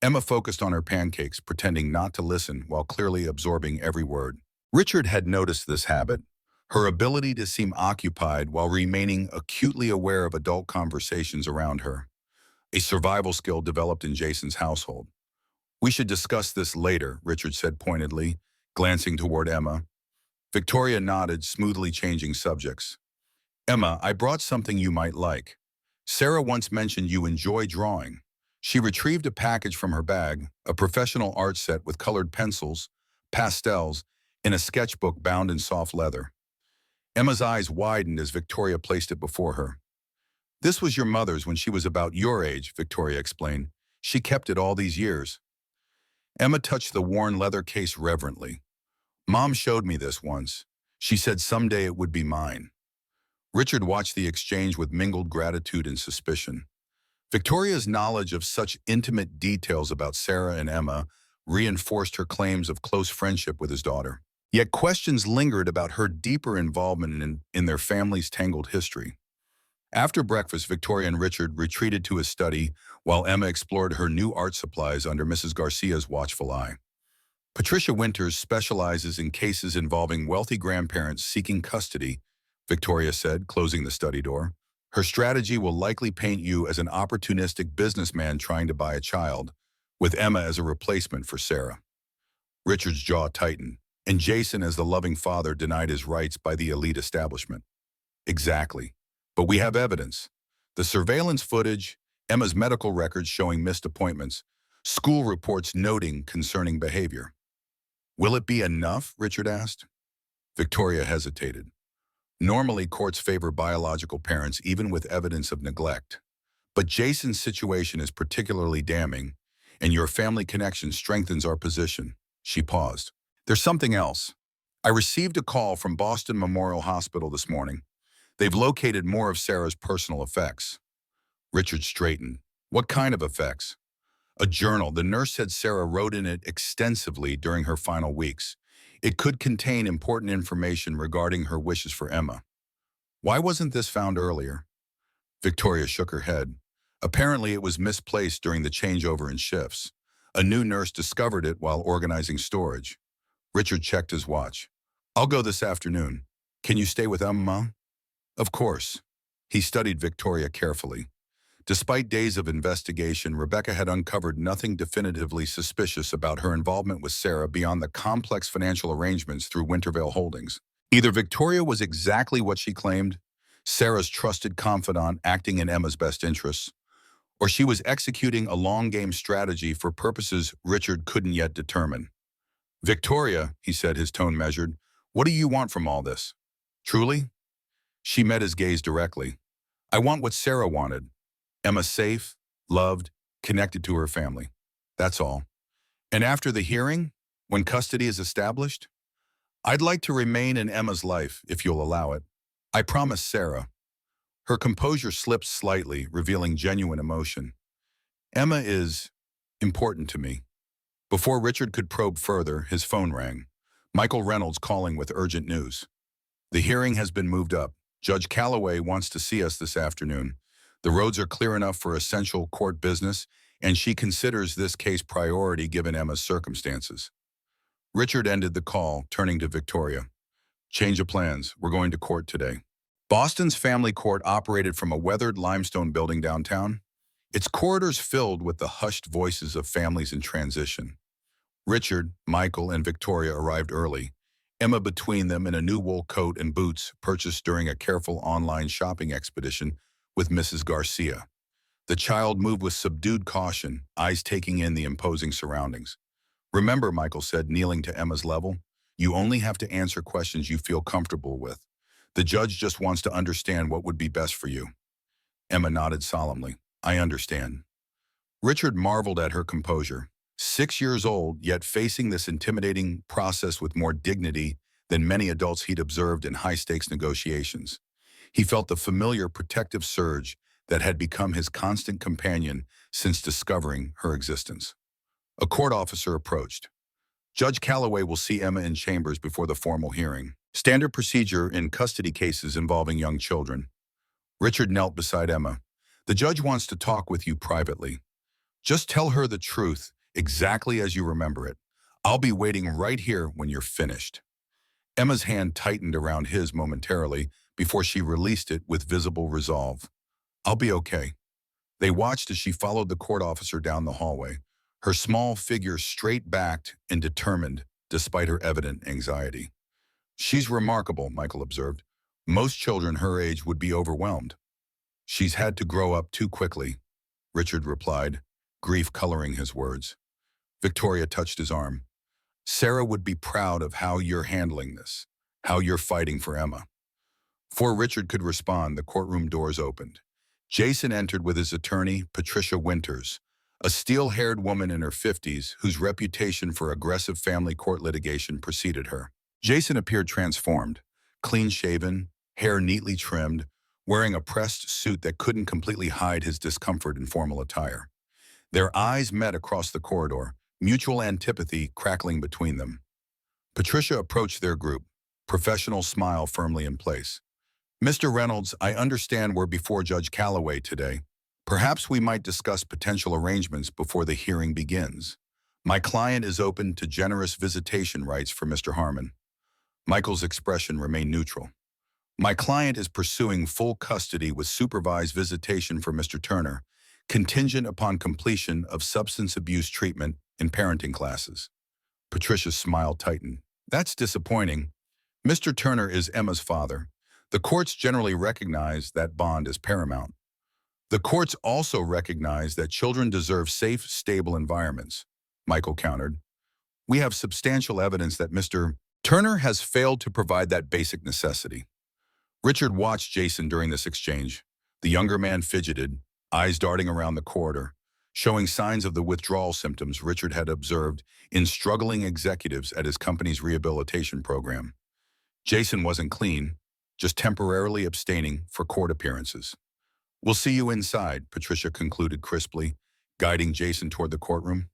Emma focused on her pancakes, pretending not to listen while clearly absorbing every word. Richard had noticed this habit, her ability to seem occupied while remaining acutely aware of adult conversations around her, a survival skill developed in Jason's household. "We should discuss this later," Richard said pointedly, glancing toward Emma. Victoria nodded, smoothly changing subjects. "Emma, I brought something you might like. Sarah once mentioned you enjoy drawing." She retrieved a package from her bag, a professional art set with colored pencils, pastels, and a sketchbook bound in soft leather. Emma's eyes widened as Victoria placed it before her. "This was your mother's when she was about your age," Victoria explained. "She kept it all these years." Emma touched the worn leather case reverently. "Mom showed me this once. She said someday it would be mine." Richard watched the exchange with mingled gratitude and suspicion. Victoria's knowledge of such intimate details about Sarah and Emma reinforced her claims of close friendship with his daughter. Yet questions lingered about her deeper involvement in their family's tangled history. After breakfast, Victoria and Richard retreated to his study while Emma explored her new art supplies under Mrs. Garcia's watchful eye. "Patricia Winters specializes in cases involving wealthy grandparents seeking custody," Victoria said, closing the study door. "Her strategy will likely paint you as an opportunistic businessman trying to buy a child, with Emma as a replacement for Sarah." Richard's jaw tightened. and Jason, as the loving father, denied his rights by the elite establishment. Exactly. But we have evidence. The surveillance footage, Emma's medical records showing missed appointments, school reports noting concerning behavior. Will it be enough? Richard asked. Victoria hesitated. Normally, courts favor biological parents even with evidence of neglect. But Jason's situation is particularly damning, and your family connection strengthens our position. She paused. There's something else. I received a call from Boston Memorial Hospital this morning. They've located more of Sarah's personal effects. Richard straightened. What kind of effects? A journal. The nurse said Sarah wrote in it extensively during her final weeks. It could contain important information regarding her wishes for Emma. Why wasn't this found earlier? Victoria shook her head. Apparently it was misplaced during the changeover in shifts. A new nurse discovered it while organizing storage. Richard checked his watch. I'll go this afternoon. Can you stay with Emma? Of course. He studied Victoria carefully. Despite days of investigation, Rebecca had uncovered nothing definitively suspicious about her involvement with Sarah beyond the complex financial arrangements through Wintervale Holdings. Either Victoria was exactly what she claimed, Sarah's trusted confidant acting in Emma's best interests, or she was executing a long-game strategy for purposes Richard couldn't yet determine. Victoria, he said, his tone measured, what do you want from all this? Truly? She met his gaze directly. I want what Sarah wanted. Emma safe, loved, connected to her family. That's all. And after the hearing, when custody is established, I'd like to remain in Emma's life, if you'll allow it. I promise Sarah. Her composure slipped slightly, revealing genuine emotion. Emma is important to me. Before Richard could probe further, his phone rang. Michael Reynolds calling with urgent news. The hearing has been moved up. Judge Calloway wants to see us this afternoon. The roads are clear enough for essential court business, and she considers this case priority given Emma's circumstances. Richard ended the call, turning to Victoria. Change of plans. We're going to court today. Boston's family court operated from a weathered limestone building downtown, its corridors filled with the hushed voices of families in transition. Richard, Michael, and Victoria arrived early, Emma between them in a new wool coat and boots purchased during a careful online shopping expedition with Mrs. Garcia. The child moved with subdued caution, eyes taking in the imposing surroundings. Remember, Michael said, kneeling to Emma's level, you only have to answer questions you feel comfortable with. The judge just wants to understand what would be best for you. Emma nodded solemnly. I understand. Richard marveled at her composure. 6 years old, yet facing this intimidating process with more dignity than many adults he'd observed in high-stakes negotiations. He felt the familiar protective surge that had become his constant companion since discovering her existence. A court officer approached. Judge Calloway will see Emma in chambers before the formal hearing. Standard procedure in custody cases involving young children. Richard knelt beside Emma. The judge wants to talk with you privately. Just tell her the truth, exactly as you remember it. I'll be waiting right here when you're finished. Emma's hand tightened around his momentarily before she released it with visible resolve. I'll be okay. They watched as she followed the court officer down the hallway, her small figure straight-backed and determined despite her evident anxiety. She's remarkable, Michael observed. Most children her age would be overwhelmed. She's had to grow up too quickly, Richard replied, grief coloring his words. Victoria touched his arm. Sarah would be proud of how you're handling this, how you're fighting for Emma. Before Richard could respond, the courtroom doors opened. Jason entered with his attorney, Patricia Winters, a steel-haired woman in her 50s whose reputation for aggressive family court litigation preceded her. Jason appeared transformed, clean-shaven, hair neatly trimmed, wearing a pressed suit that couldn't completely hide his discomfort in formal attire. Their eyes met across the corridor, mutual antipathy crackling between them. Patricia approached their group, professional smile firmly in place. Mr. Reynolds, I understand we're before Judge Calloway today. Perhaps we might discuss potential arrangements before the hearing begins. My client is open to generous visitation rights for Mr. Harmon. Michael's expression remained neutral. My client is pursuing full custody with supervised visitation for Mr. Turner, contingent upon completion of substance abuse treatment in parenting classes. Patricia's smile tightened. That's disappointing. Mr. Turner is Emma's father. The courts generally recognize that bond as paramount. The courts also recognize that children deserve safe, stable environments, Michael countered. We have substantial evidence that Mr. Turner has failed to provide that basic necessity. Richard watched Jason during this exchange. The younger man fidgeted, eyes darting around the corridor, showing signs of the withdrawal symptoms Richard had observed in struggling executives at his company's rehabilitation program. Jason wasn't clean, just temporarily abstaining for court appearances. "We'll see you inside," Patricia concluded crisply, guiding Jason toward the courtroom.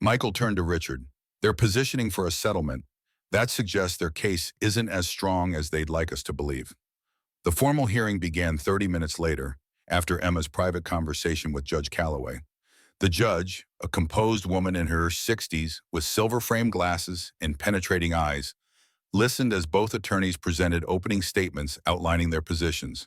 Michael turned to Richard. "They're positioning for a settlement. That suggests their case isn't as strong as they'd like us to believe." The formal hearing began 30 minutes later, after Emma's private conversation with Judge Calloway. The judge, a composed woman in her 60s with silver-framed glasses and penetrating eyes, listened as both attorneys presented opening statements outlining their positions.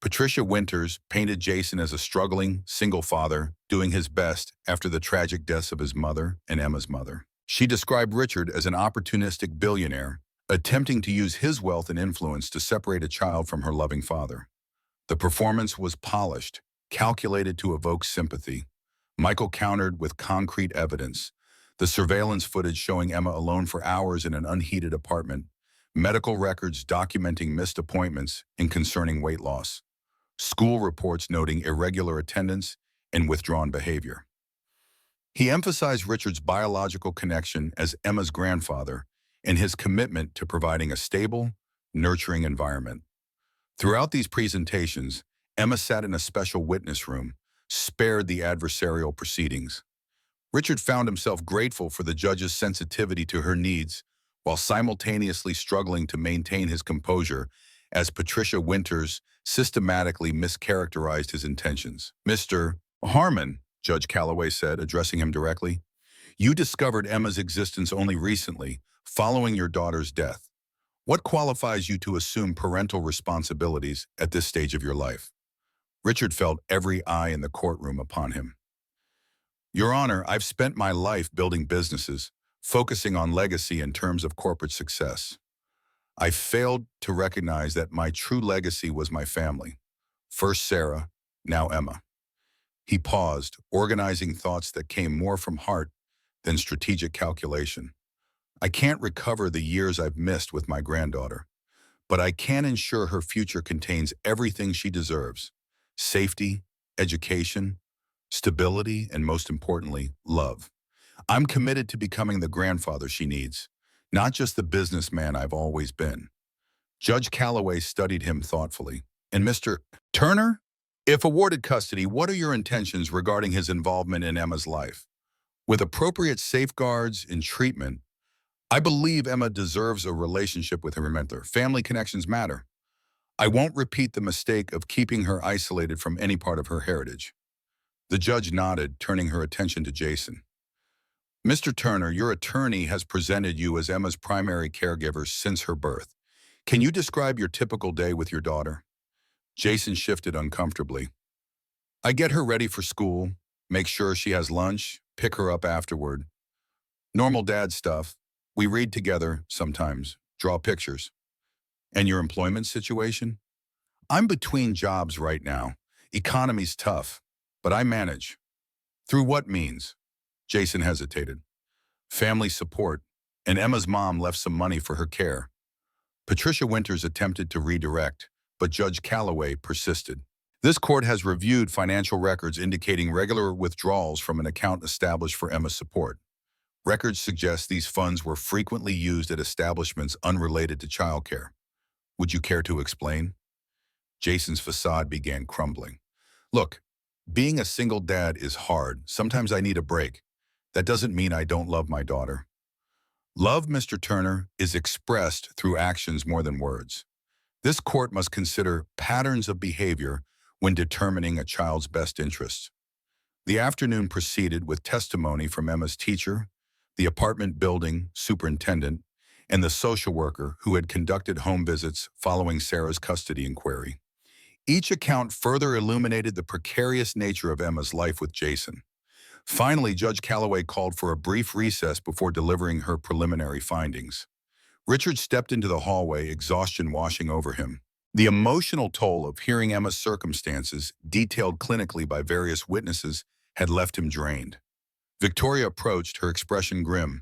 Patricia Winters painted Jason as a struggling, single father, doing his best after the tragic deaths of his mother and Emma's mother. She described Richard as an opportunistic billionaire, attempting to use his wealth and influence to separate a child from her loving father. The performance was polished, calculated to evoke sympathy. Michael countered with concrete evidence. The surveillance footage showing Emma alone for hours in an unheated apartment, medical records documenting missed appointments and concerning weight loss, school reports noting irregular attendance and withdrawn behavior. He emphasized Richard's biological connection as Emma's grandfather and his commitment to providing a stable, nurturing environment. Throughout these presentations, Emma sat in a special witness room, spared the adversarial proceedings. Richard found himself grateful for the judge's sensitivity to her needs, while simultaneously struggling to maintain his composure as Patricia Winters systematically mischaracterized his intentions. "Mr. Harmon," Judge Calloway said, addressing him directly, "you discovered Emma's existence only recently, following your daughter's death. What qualifies you to assume parental responsibilities at this stage of your life?" Richard felt every eye in the courtroom upon him. "Your Honor, I've spent my life building businesses, focusing on legacy in terms of corporate success. I failed to recognize that my true legacy was my family. First Sarah, now Emma." He paused, organizing thoughts that came more from heart than strategic calculation. "I can't recover the years I've missed with my granddaughter, but I can ensure her future contains everything she deserves: safety, education, stability, and most importantly, love. I'm committed to becoming the grandfather she needs, not just the businessman I've always been." Judge Calloway studied him thoughtfully. "And Mr. Turner? If awarded custody, what are your intentions regarding his involvement in Emma's life? With appropriate safeguards and treatment, I believe Emma deserves a relationship with her mentor. Family connections matter. I won't repeat the mistake of keeping her isolated from any part of her heritage." The judge nodded, turning her attention to Jason. "Mr. Turner, your attorney has presented you as Emma's primary caregiver since her birth. Can you describe your typical day with your daughter?" Jason shifted uncomfortably. "I get her ready for school, make sure she has lunch, pick her up afterward. Normal dad stuff. We read together sometimes, draw pictures." "And your employment situation?" "I'm between jobs right now. Economy's tough, but I manage." "Through what means?" Jason hesitated. "Family support, and Emma's mom left some money for her care." Patricia Winters attempted to redirect, but Judge Calloway persisted. "This court has reviewed financial records indicating regular withdrawals from an account established for Emma's support. Records suggest these funds were frequently used at establishments unrelated to childcare. Would you care to explain?" Jason's facade began crumbling. "Look, being a single dad is hard. Sometimes I need a break. That doesn't mean I don't love my daughter. Love, Mr. Turner, is expressed through actions more than words. This court must consider patterns of behavior when determining a child's best interests." The afternoon proceeded with testimony from Emma's teacher, the apartment building superintendent, and the social worker who had conducted home visits following Sarah's custody inquiry. Each account further illuminated the precarious nature of Emma's life with Jason. Finally, Judge Calloway called for a brief recess before delivering her preliminary findings. Richard stepped into the hallway, exhaustion washing over him. The emotional toll of hearing Emma's circumstances, detailed clinically by various witnesses, had left him drained. Victoria approached, her expression grim.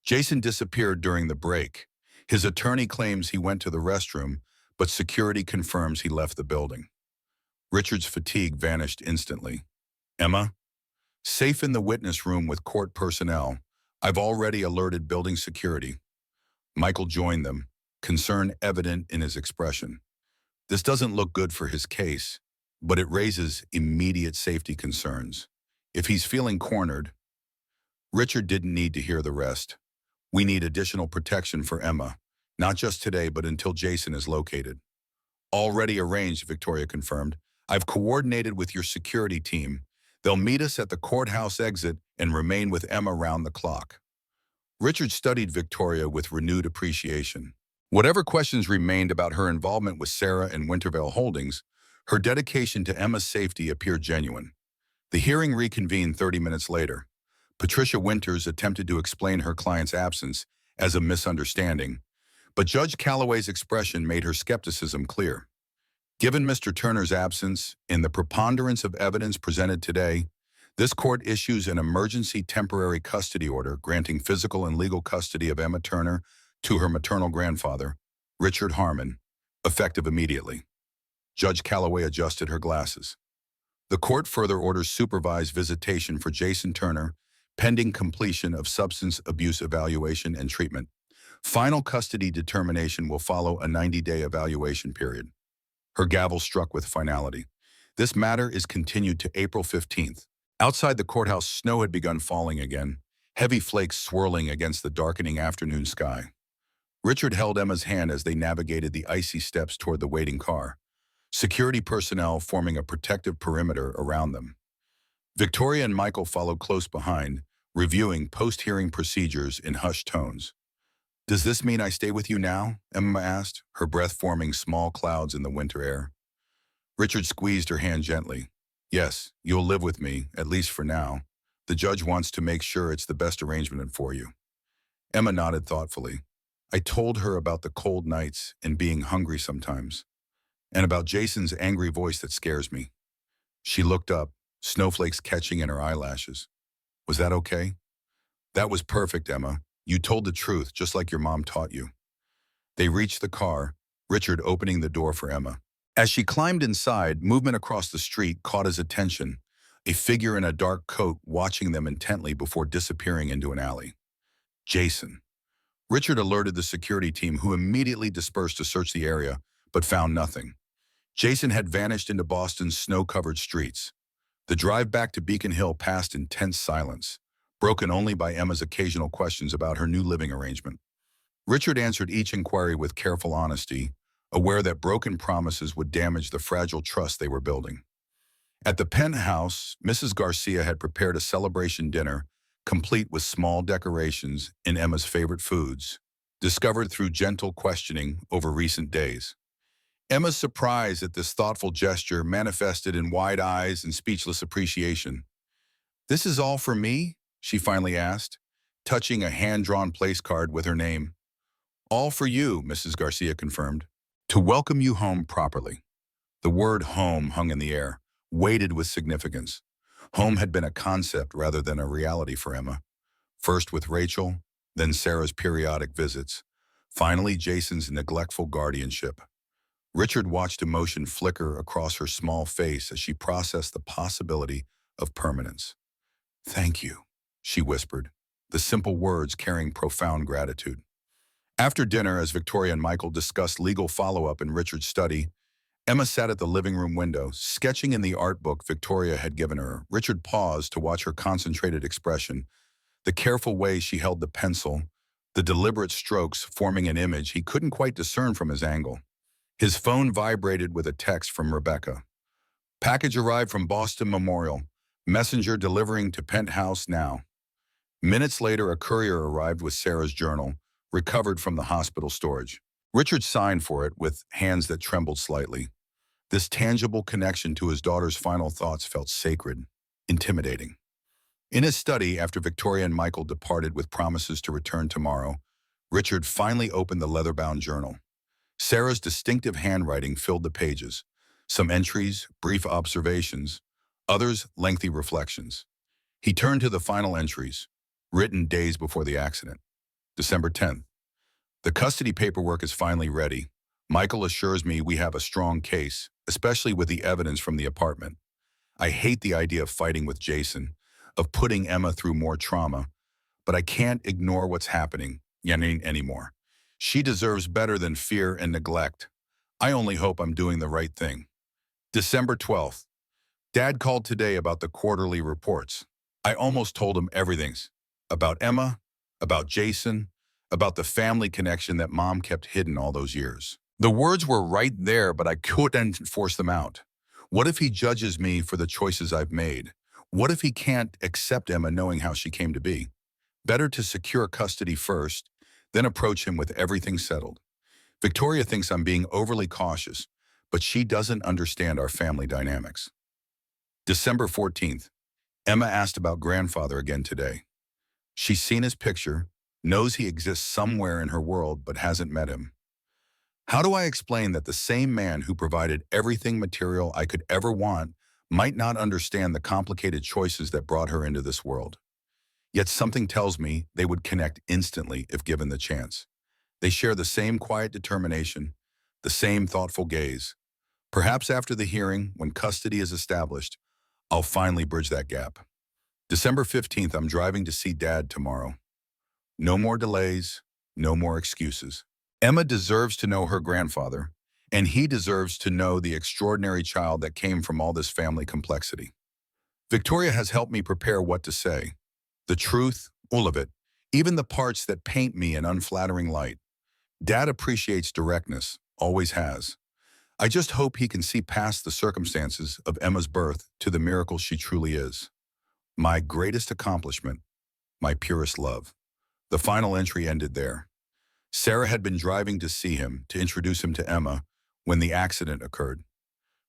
Jason disappeared during the break. His attorney claims he went to the restroom, but security confirms he left the building. Richard's fatigue vanished instantly. Emma? Safe in the witness room with court personnel. I've already alerted building security. Michael joined them, concern evident in his expression. This doesn't look good for his case, but it raises immediate safety concerns. If he's feeling cornered, Richard didn't need to hear the rest. We need additional protection for Emma, not just today, but until Jason is located. Already arranged, Victoria confirmed. I've coordinated with your security team. They'll meet us at the courthouse exit and remain with Emma round the clock. Richard studied Victoria with renewed appreciation. Whatever questions remained about her involvement with Sarah and Wintervale Holdings, her dedication to Emma's safety appeared genuine. The hearing reconvened 30 minutes later. Patricia Winters attempted to explain her client's absence as a misunderstanding, but Judge Calloway's expression made her skepticism clear. Given Mr. Turner's absence and the preponderance of evidence presented today, this court issues an emergency temporary custody order granting physical and legal custody of Emma Turner to her maternal grandfather, Richard Harmon, effective immediately. Judge Calloway adjusted her glasses. The court further orders supervised visitation for Jason Turner, pending completion of substance abuse evaluation and treatment. Final custody determination will follow a 90-day evaluation period. Her gavel struck with finality. This matter is continued to April 15th. Outside the courthouse, snow had begun falling again, heavy flakes swirling against the darkening afternoon sky. Richard held Emma's hand as they navigated the icy steps toward the waiting car, security personnel forming a protective perimeter around them. Victoria and Michael followed close behind, reviewing post-hearing procedures in hushed tones. "Does this mean I stay with you now?" Emma asked, her breath forming small clouds in the winter air. Richard squeezed her hand gently. "Yes, you'll live with me, at least for now. The judge wants to make sure it's the best arrangement for you." Emma nodded thoughtfully. "I told her about the cold nights and being hungry sometimes, and about Jason's angry voice that scares me." She looked up, snowflakes catching in her eyelashes. "Was that okay?" "That was perfect, Emma. You told the truth, just like your mom taught you." They reached the car, Richard opening the door for Emma. As she climbed inside, movement across the street caught his attention, a figure in a dark coat watching them intently before disappearing into an alley. Jason. Richard alerted the security team, who immediately dispersed to search the area, but found nothing. Jason had vanished into Boston's snow-covered streets. The drive back to Beacon Hill passed in tense silence, broken only by Emma's occasional questions about her new living arrangement. Richard answered each inquiry with careful honesty, aware that broken promises would damage the fragile trust they were building. At the penthouse, Mrs. Garcia had prepared a celebration dinner, complete with small decorations and Emma's favorite foods, discovered through gentle questioning over recent days. Emma's surprise at this thoughtful gesture manifested in wide eyes and speechless appreciation. "This is all for me?" she finally asked, touching a hand-drawn place card with her name. "All for you," Mrs. Garcia confirmed. "To welcome you home properly." The word home hung in the air, weighted with significance. Home had been a concept rather than a reality for Emma. First with Rachel, then Sarah's periodic visits, finally Jason's neglectful guardianship. Richard watched emotion flicker across her small face as she processed the possibility of permanence. "Thank you," she whispered, the simple words carrying profound gratitude. After dinner, as Victoria and Michael discussed legal follow-up in Richard's study, Emma sat at the living room window, sketching in the art book Victoria had given her. Richard paused to watch her concentrated expression, the careful way she held the pencil, the deliberate strokes forming an image he couldn't quite discern from his angle. His phone vibrated with a text from Rebecca. "Package arrived from Boston Memorial. Messenger delivering to penthouse now." Minutes later, a courier arrived with Sarah's journal, recovered from the hospital storage. Richard signed for it with hands that trembled slightly. This tangible connection to his daughter's final thoughts felt sacred, intimidating. In his study, after Victoria and Michael departed with promises to return tomorrow, Richard finally opened the leather-bound journal. Sarah's distinctive handwriting filled the pages. Some entries, brief observations, others lengthy reflections. He turned to the final entries, written days before the accident. December 10th. The custody paperwork is finally ready. Michael assures me we have a strong case, especially with the evidence from the apartment. I hate the idea of fighting with Jason, of putting Emma through more trauma, but I can't ignore what's happening anymore. She deserves better than fear and neglect. I only hope I'm doing the right thing. December 12th. Dad called today about the quarterly reports. I almost told him everything. About Emma, about Jason, about the family connection that Mom kept hidden all those years. The words were right there, but I couldn't force them out. What if he judges me for the choices I've made? What if he can't accept Emma knowing how she came to be? Better to secure custody first, then approach him with everything settled. Victoria thinks I'm being overly cautious, but she doesn't understand our family dynamics. December 14th. Emma asked about grandfather again today. She's seen his picture, knows he exists somewhere in her world, but hasn't met him. How do I explain that the same man who provided everything material I could ever want might not understand the complicated choices that brought her into this world? Yet something tells me they would connect instantly if given the chance. They share the same quiet determination, the same thoughtful gaze. Perhaps after the hearing, when custody is established, I'll finally bridge that gap. December 15th, I'm driving to see Dad tomorrow. No more delays, no more excuses. Emma deserves to know her grandfather, and he deserves to know the extraordinary child that came from all this family complexity. Victoria has helped me prepare what to say. The truth, all of it, even the parts that paint me in unflattering light. Dad appreciates directness, always has. I just hope he can see past the circumstances of Emma's birth to the miracle she truly is. My greatest accomplishment, my purest love. The final entry ended there. Sarah had been driving to see him, to introduce him to Emma, when the accident occurred.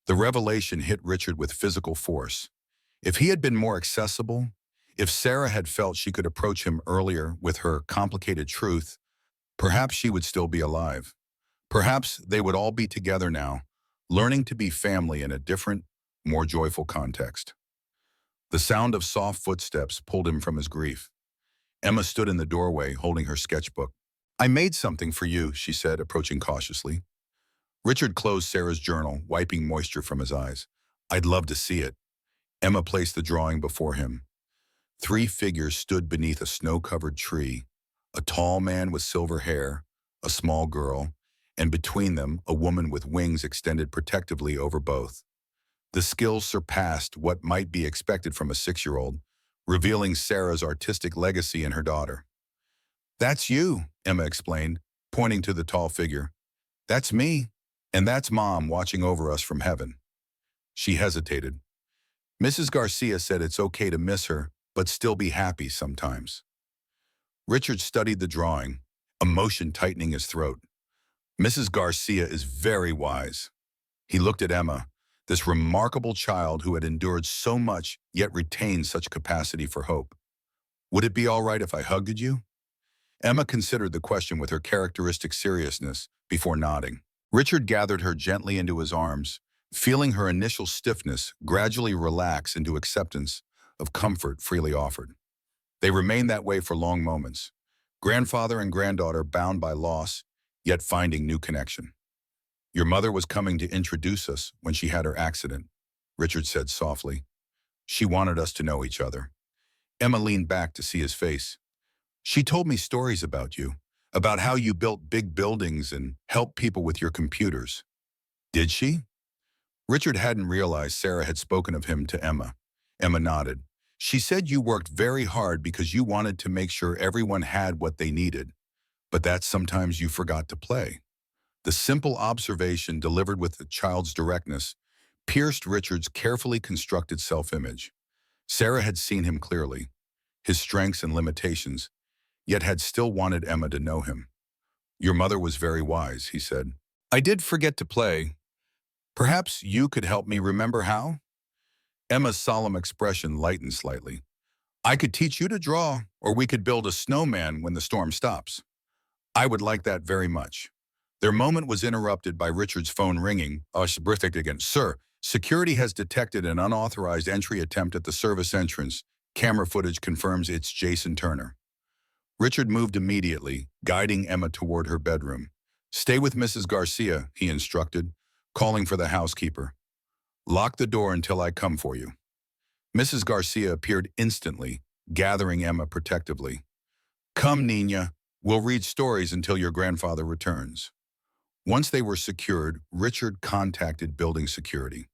The revelation hit Richard with physical force. If he had been more accessible, if Sarah had felt she could approach him earlier with her complicated truth, perhaps she would still be alive. Perhaps they would all be together now, learning to be family in a different, more joyful context. The sound of soft footsteps pulled him from his grief. Emma stood in the doorway, holding her sketchbook. "I made something for you," she said, approaching cautiously. Richard closed Sarah's journal, wiping moisture from his eyes. "I'd love to see it." Emma placed the drawing before him. 3 figures stood beneath a snow-covered tree, a tall man with silver hair, a small girl, and between them a woman with wings extended protectively over both. The skill surpassed what might be expected from a 6-year-old, revealing Sarah's artistic legacy in her daughter. "That's you," Emma explained, pointing to the tall figure. "That's me, and that's Mom watching over us from heaven." She hesitated. "Mrs. Garcia said it's okay to miss her, but still be happy sometimes." Richard studied the drawing, emotion tightening his throat. "Mrs. Garcia is very wise." He looked at Emma, this remarkable child who had endured so much yet retained such capacity for hope. "Would it be all right if I hugged you?" Emma considered the question with her characteristic seriousness before nodding. Richard gathered her gently into his arms, feeling her initial stiffness gradually relax into acceptance of comfort freely offered. They remained that way for long moments, grandfather and granddaughter bound by loss, yet finding new connection. "Your mother was coming to introduce us when she had her accident," Richard said softly. "She wanted us to know each other." Emma leaned back to see his face. "She told me stories about you, about how you built big buildings and helped people with your computers." "Did she?" Richard hadn't realized Sarah had spoken of him to Emma. Emma nodded. "She said you worked very hard because you wanted to make sure everyone had what they needed, but that sometimes you forgot to play." The simple observation delivered with the child's directness pierced Richard's carefully constructed self-image. Sarah had seen him clearly, his strengths and limitations, yet had still wanted Emma to know him. "Your mother was very wise," he said. "I did forget to play. Perhaps you could help me remember how?" Emma's solemn expression lightened slightly. "I could teach you to draw, or we could build a snowman when the storm stops." I would like that very much. Their moment was interrupted by Richard's phone ringing. Again. Sir, security has detected an unauthorized entry attempt at the service entrance. Camera footage confirms it's Jason Turner. Richard moved immediately, guiding Emma toward her bedroom. Stay with Mrs. Garcia, he instructed, calling for the housekeeper. Lock the door until I come for you. Mrs. Garcia appeared instantly, gathering Emma protectively. Come, Nina. We'll read stories until your grandfather returns. Once they were secured, Richard contacted building security.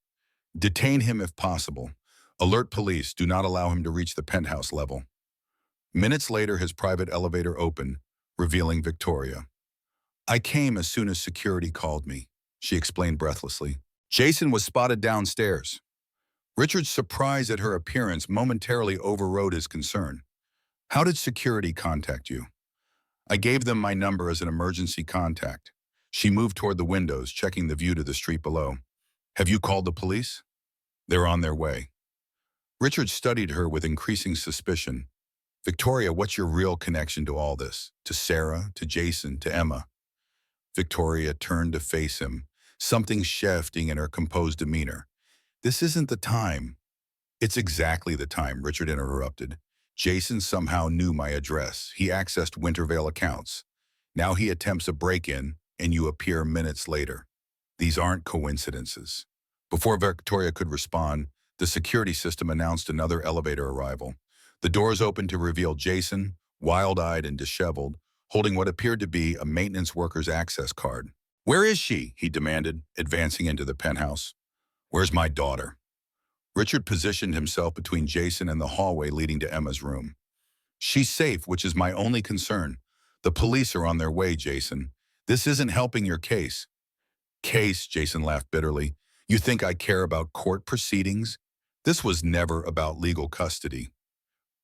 Detain him if possible. Alert police. Do not allow him to reach the penthouse level. Minutes later, his private elevator opened, revealing Victoria. I came as soon as security called me, she explained breathlessly. Jason was spotted downstairs. Richard's surprise at her appearance momentarily overrode his concern. How did security contact you? I gave them my number as an emergency contact. She moved toward the windows, checking the view to the street below. Have you called the police? They're on their way. Richard studied her with increasing suspicion. Victoria, what's your real connection to all this? To Sarah, to Jason, to Emma? Victoria turned to face him, something shifting in her composed demeanor. This isn't the time. It's exactly the time, Richard interrupted. Jason somehow knew my address. He accessed Wintervale accounts. Now he attempts a break-in, and you appear minutes later. These aren't coincidences. Before Victoria could respond, the security system announced another elevator arrival. The doors opened to reveal Jason, wild-eyed and disheveled, holding what appeared to be a maintenance worker's access card. Where is she? He demanded, advancing into the penthouse. Where's my daughter? Richard positioned himself between Jason and the hallway leading to Emma's room. She's safe, which is my only concern. The police are on their way, Jason. This isn't helping your case. Case, Jason laughed bitterly. You think I care about court proceedings? This was never about legal custody.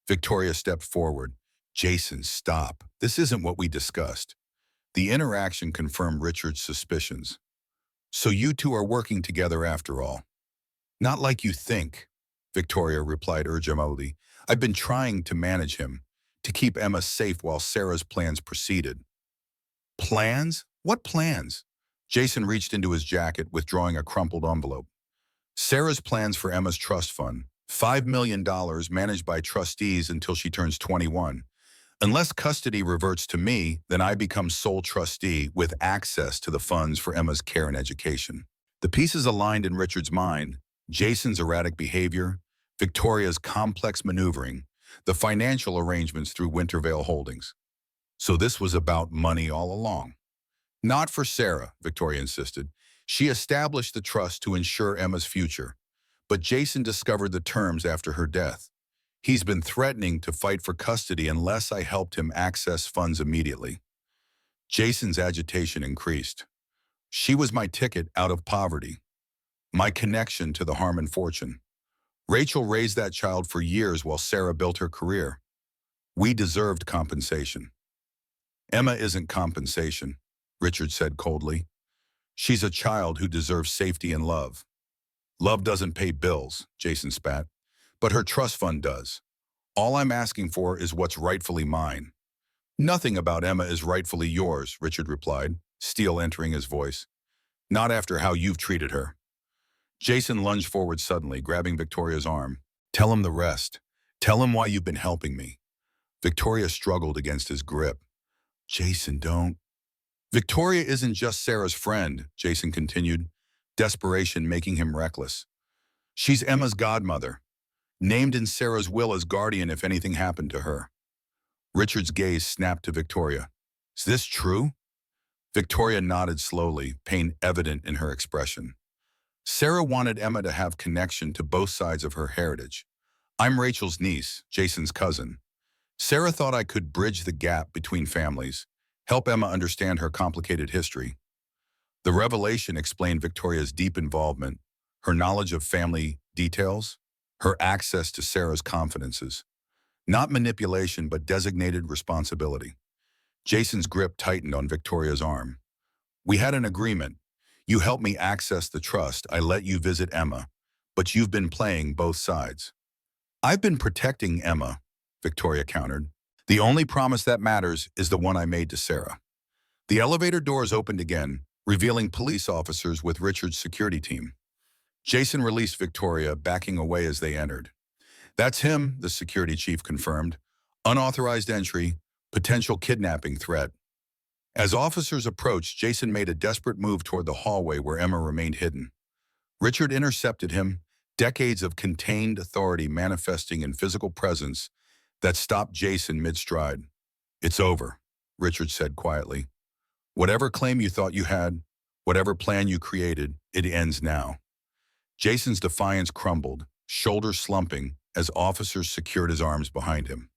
Victoria stepped forward. Jason, stop. This isn't what we discussed. The interaction confirmed Richard's suspicions. So you two are working together after all. Not like you think, Victoria replied urgently. I've been trying to manage him, to keep Emma safe while Sarah's plans proceeded. Plans? What plans? Jason reached into his jacket, withdrawing a crumpled envelope. Sarah's plans for Emma's trust fund, $5 million managed by trustees until she turns 21. Unless custody reverts to me, then I become sole trustee with access to the funds for Emma's care and education. The pieces aligned in Richard's mind: Jason's erratic behavior, Victoria's complex maneuvering, the financial arrangements through Wintervale Holdings. So this was about money all along. Not for Sarah, Victoria insisted. She established the trust to ensure Emma's future. But Jason discovered the terms after her death. He's been threatening to fight for custody unless I helped him access funds immediately. Jason's agitation increased. She was my ticket out of poverty, my connection to the Harmon fortune. Rachel raised that child for years while Sarah built her career. We deserved compensation. Emma isn't compensation, Richard said coldly. She's a child who deserves safety and love. Love doesn't pay bills, Jason spat, but her trust fund does. All I'm asking for is what's rightfully mine. Nothing about Emma is rightfully yours, Richard replied, steel entering his voice. Not after how you've treated her. Jason lunged forward suddenly, grabbing Victoria's arm. Tell him the rest. Tell him why you've been helping me. Victoria struggled against his grip. Jason, don't. Victoria isn't just Sarah's friend, Jason continued, desperation making him reckless. She's Emma's godmother, named in Sarah's will as guardian if anything happened to her. Richard's gaze snapped to Victoria. Is this true? Victoria nodded slowly, pain evident in her expression. Sarah wanted Emma to have connection to both sides of her heritage. I'm Rachel's niece, Jason's cousin. Sarah thought I could bridge the gap between families, help Emma understand her complicated history. The revelation explained Victoria's deep involvement, her knowledge of family details, her access to Sarah's confidences. Not manipulation, but designated responsibility. Jason's grip tightened on Victoria's arm. We had an agreement. You helped me access the trust. I let you visit Emma, but you've been playing both sides. I've been protecting Emma, Victoria countered. The only promise that matters is the one I made to Sarah. The elevator doors opened again, revealing police officers with Richard's security team. Jason released Victoria, backing away as they entered. "That's him," the security chief confirmed. "Unauthorized entry, potential kidnapping threat." As officers approached, Jason made a desperate move toward the hallway where Emma remained hidden. Richard intercepted him, decades of contained authority manifesting in physical presence that stopped Jason mid-stride. "It's over," Richard said quietly. "Whatever claim you thought you had, whatever plan you created, it ends now." Jason's defiance crumbled, shoulders slumping as officers secured his arms behind him.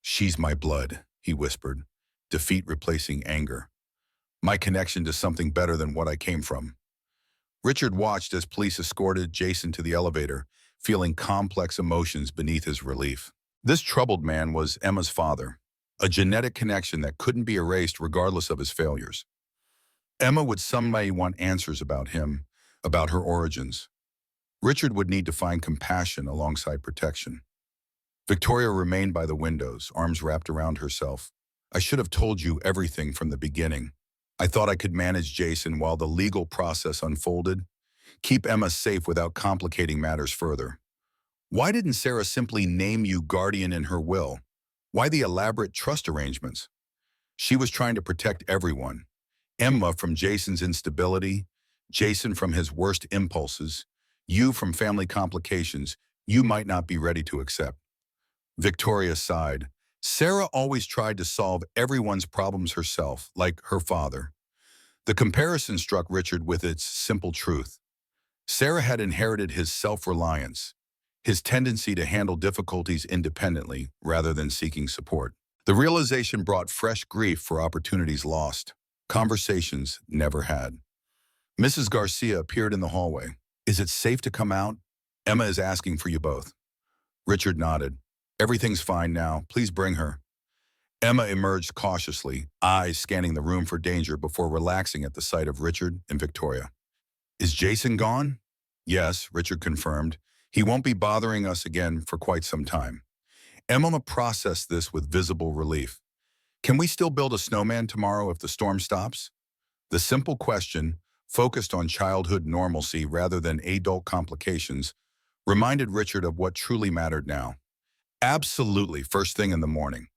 "She's my blood," he whispered, defeat replacing anger. "My connection to something better than what I came from." Richard watched as police escorted Jason to the elevator, feeling complex emotions beneath his relief. This troubled man was Emma's father, a genetic connection that couldn't be erased regardless of his failures. Emma would someday want answers about him, about her origins. Richard would need to find compassion alongside protection. Victoria remained by the windows, arms wrapped around herself. "I should have told you everything from the beginning. I thought I could manage Jason while the legal process unfolded, keep Emma safe without complicating matters further. Why didn't Sarah simply name you guardian in her will? Why the elaborate trust arrangements?" She was trying to protect everyone. Emma from Jason's instability, Jason from his worst impulses, you from family complications you might not be ready to accept. Victoria sighed. Sarah always tried to solve everyone's problems herself, like her father. The comparison struck Richard with its simple truth. Sarah had inherited his self-reliance, his tendency to handle difficulties independently rather than seeking support. The realization brought fresh grief for opportunities lost, conversations never had. Mrs. Garcia appeared in the hallway. "Is it safe to come out? Emma is asking for you both." Richard nodded. "Everything's fine now. Please bring her." Emma emerged cautiously, eyes scanning the room for danger before relaxing at the sight of Richard and Victoria. "Is Jason gone?" "Yes," Richard confirmed. "He won't be bothering us again for quite some time." Emma processed this with visible relief. "Can we still build a snowman tomorrow if the storm stops?" The simple question, focused on childhood normalcy rather than adult complications, reminded Richard of what truly mattered now. "Absolutely, first thing in the morning."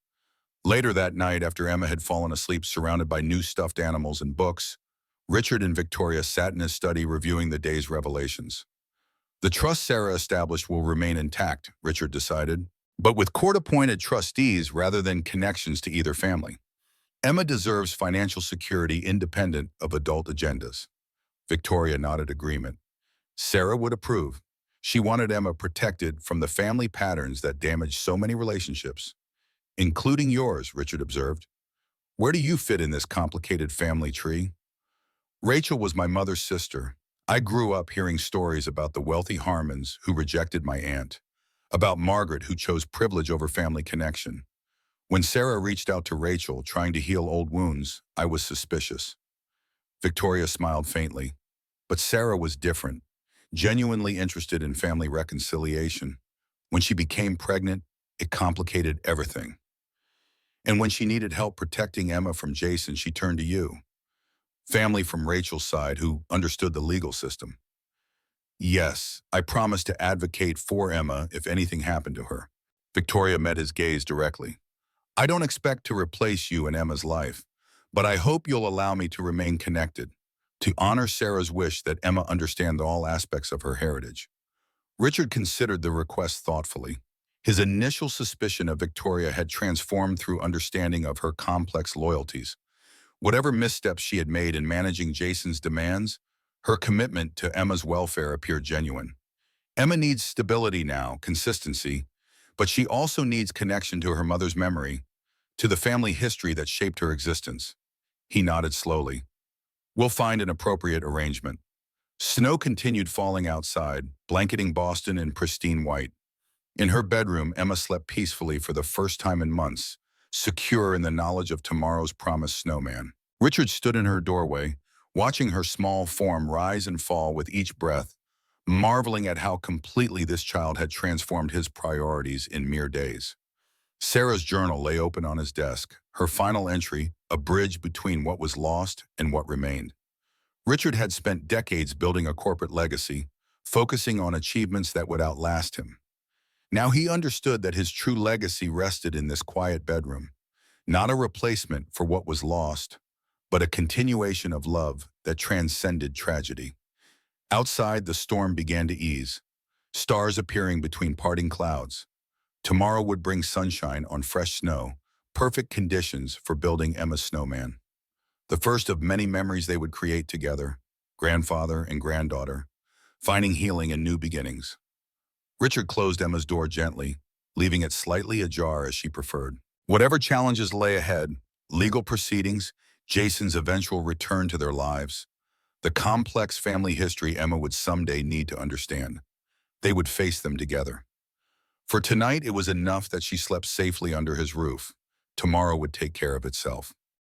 Later that night, after Emma had fallen asleep surrounded by new stuffed animals and books, Richard and Victoria sat in his study reviewing the day's revelations. The trust Sarah established will remain intact, Richard decided, but with court-appointed trustees rather than connections to either family. Emma deserves financial security independent of adult agendas. Victoria nodded agreement. Sarah would approve. She wanted Emma protected from the family patterns that damaged so many relationships. "Including yours," Richard observed. "Where do you fit in this complicated family tree?" "Rachel was my mother's sister. I grew up hearing stories about the wealthy Harmons who rejected my aunt, about Margaret who chose privilege over family connection. When Sarah reached out to Rachel, trying to heal old wounds, I was suspicious." Victoria smiled faintly. But Sarah was different, genuinely interested in family reconciliation. When she became pregnant, it complicated everything. And when she needed help protecting Emma from Jason, she turned to you. Family from Rachel's side who understood the legal system. "Yes, I promised to advocate for Emma if anything happened to her." Victoria met his gaze directly. "I don't expect to replace you in Emma's life, but I hope you'll allow me to remain connected, to honor Sarah's wish that Emma understand all aspects of her heritage." Richard considered the request thoughtfully. His initial suspicion of Victoria had transformed through understanding of her complex loyalties. Whatever missteps she had made in managing Jason's demands, her commitment to Emma's welfare appeared genuine. Emma needs stability now, consistency, but she also needs connection to her mother's memory, to the family history that shaped her existence. He nodded slowly. "We'll find an appropriate arrangement." Snow continued falling outside, blanketing Boston in pristine white. In her bedroom, Emma slept peacefully for the first time in months, secure in the knowledge of tomorrow's promised snowman. Richard stood in her doorway, watching her small form rise and fall with each breath, marveling at how completely this child had transformed his priorities in mere days. Sarah's journal lay open on his desk, her final entry, a bridge between what was lost and what remained. Richard had spent decades building a corporate legacy, focusing on achievements that would outlast him. Now he understood that his true legacy rested in this quiet bedroom, not a replacement for what was lost, but a continuation of love that transcended tragedy. Outside, the storm began to ease, stars appearing between parting clouds. Tomorrow would bring sunshine on fresh snow, perfect conditions for building Emma's snowman. The first of many memories they would create together, grandfather and granddaughter, finding healing in new beginnings. Richard closed Emma's door gently, leaving it slightly ajar as she preferred. Whatever challenges lay ahead, legal proceedings, Jason's eventual return to their lives, the complex family history Emma would someday need to understand, they would face them together. For tonight, it was enough that she slept safely under his roof. Tomorrow would take care of itself.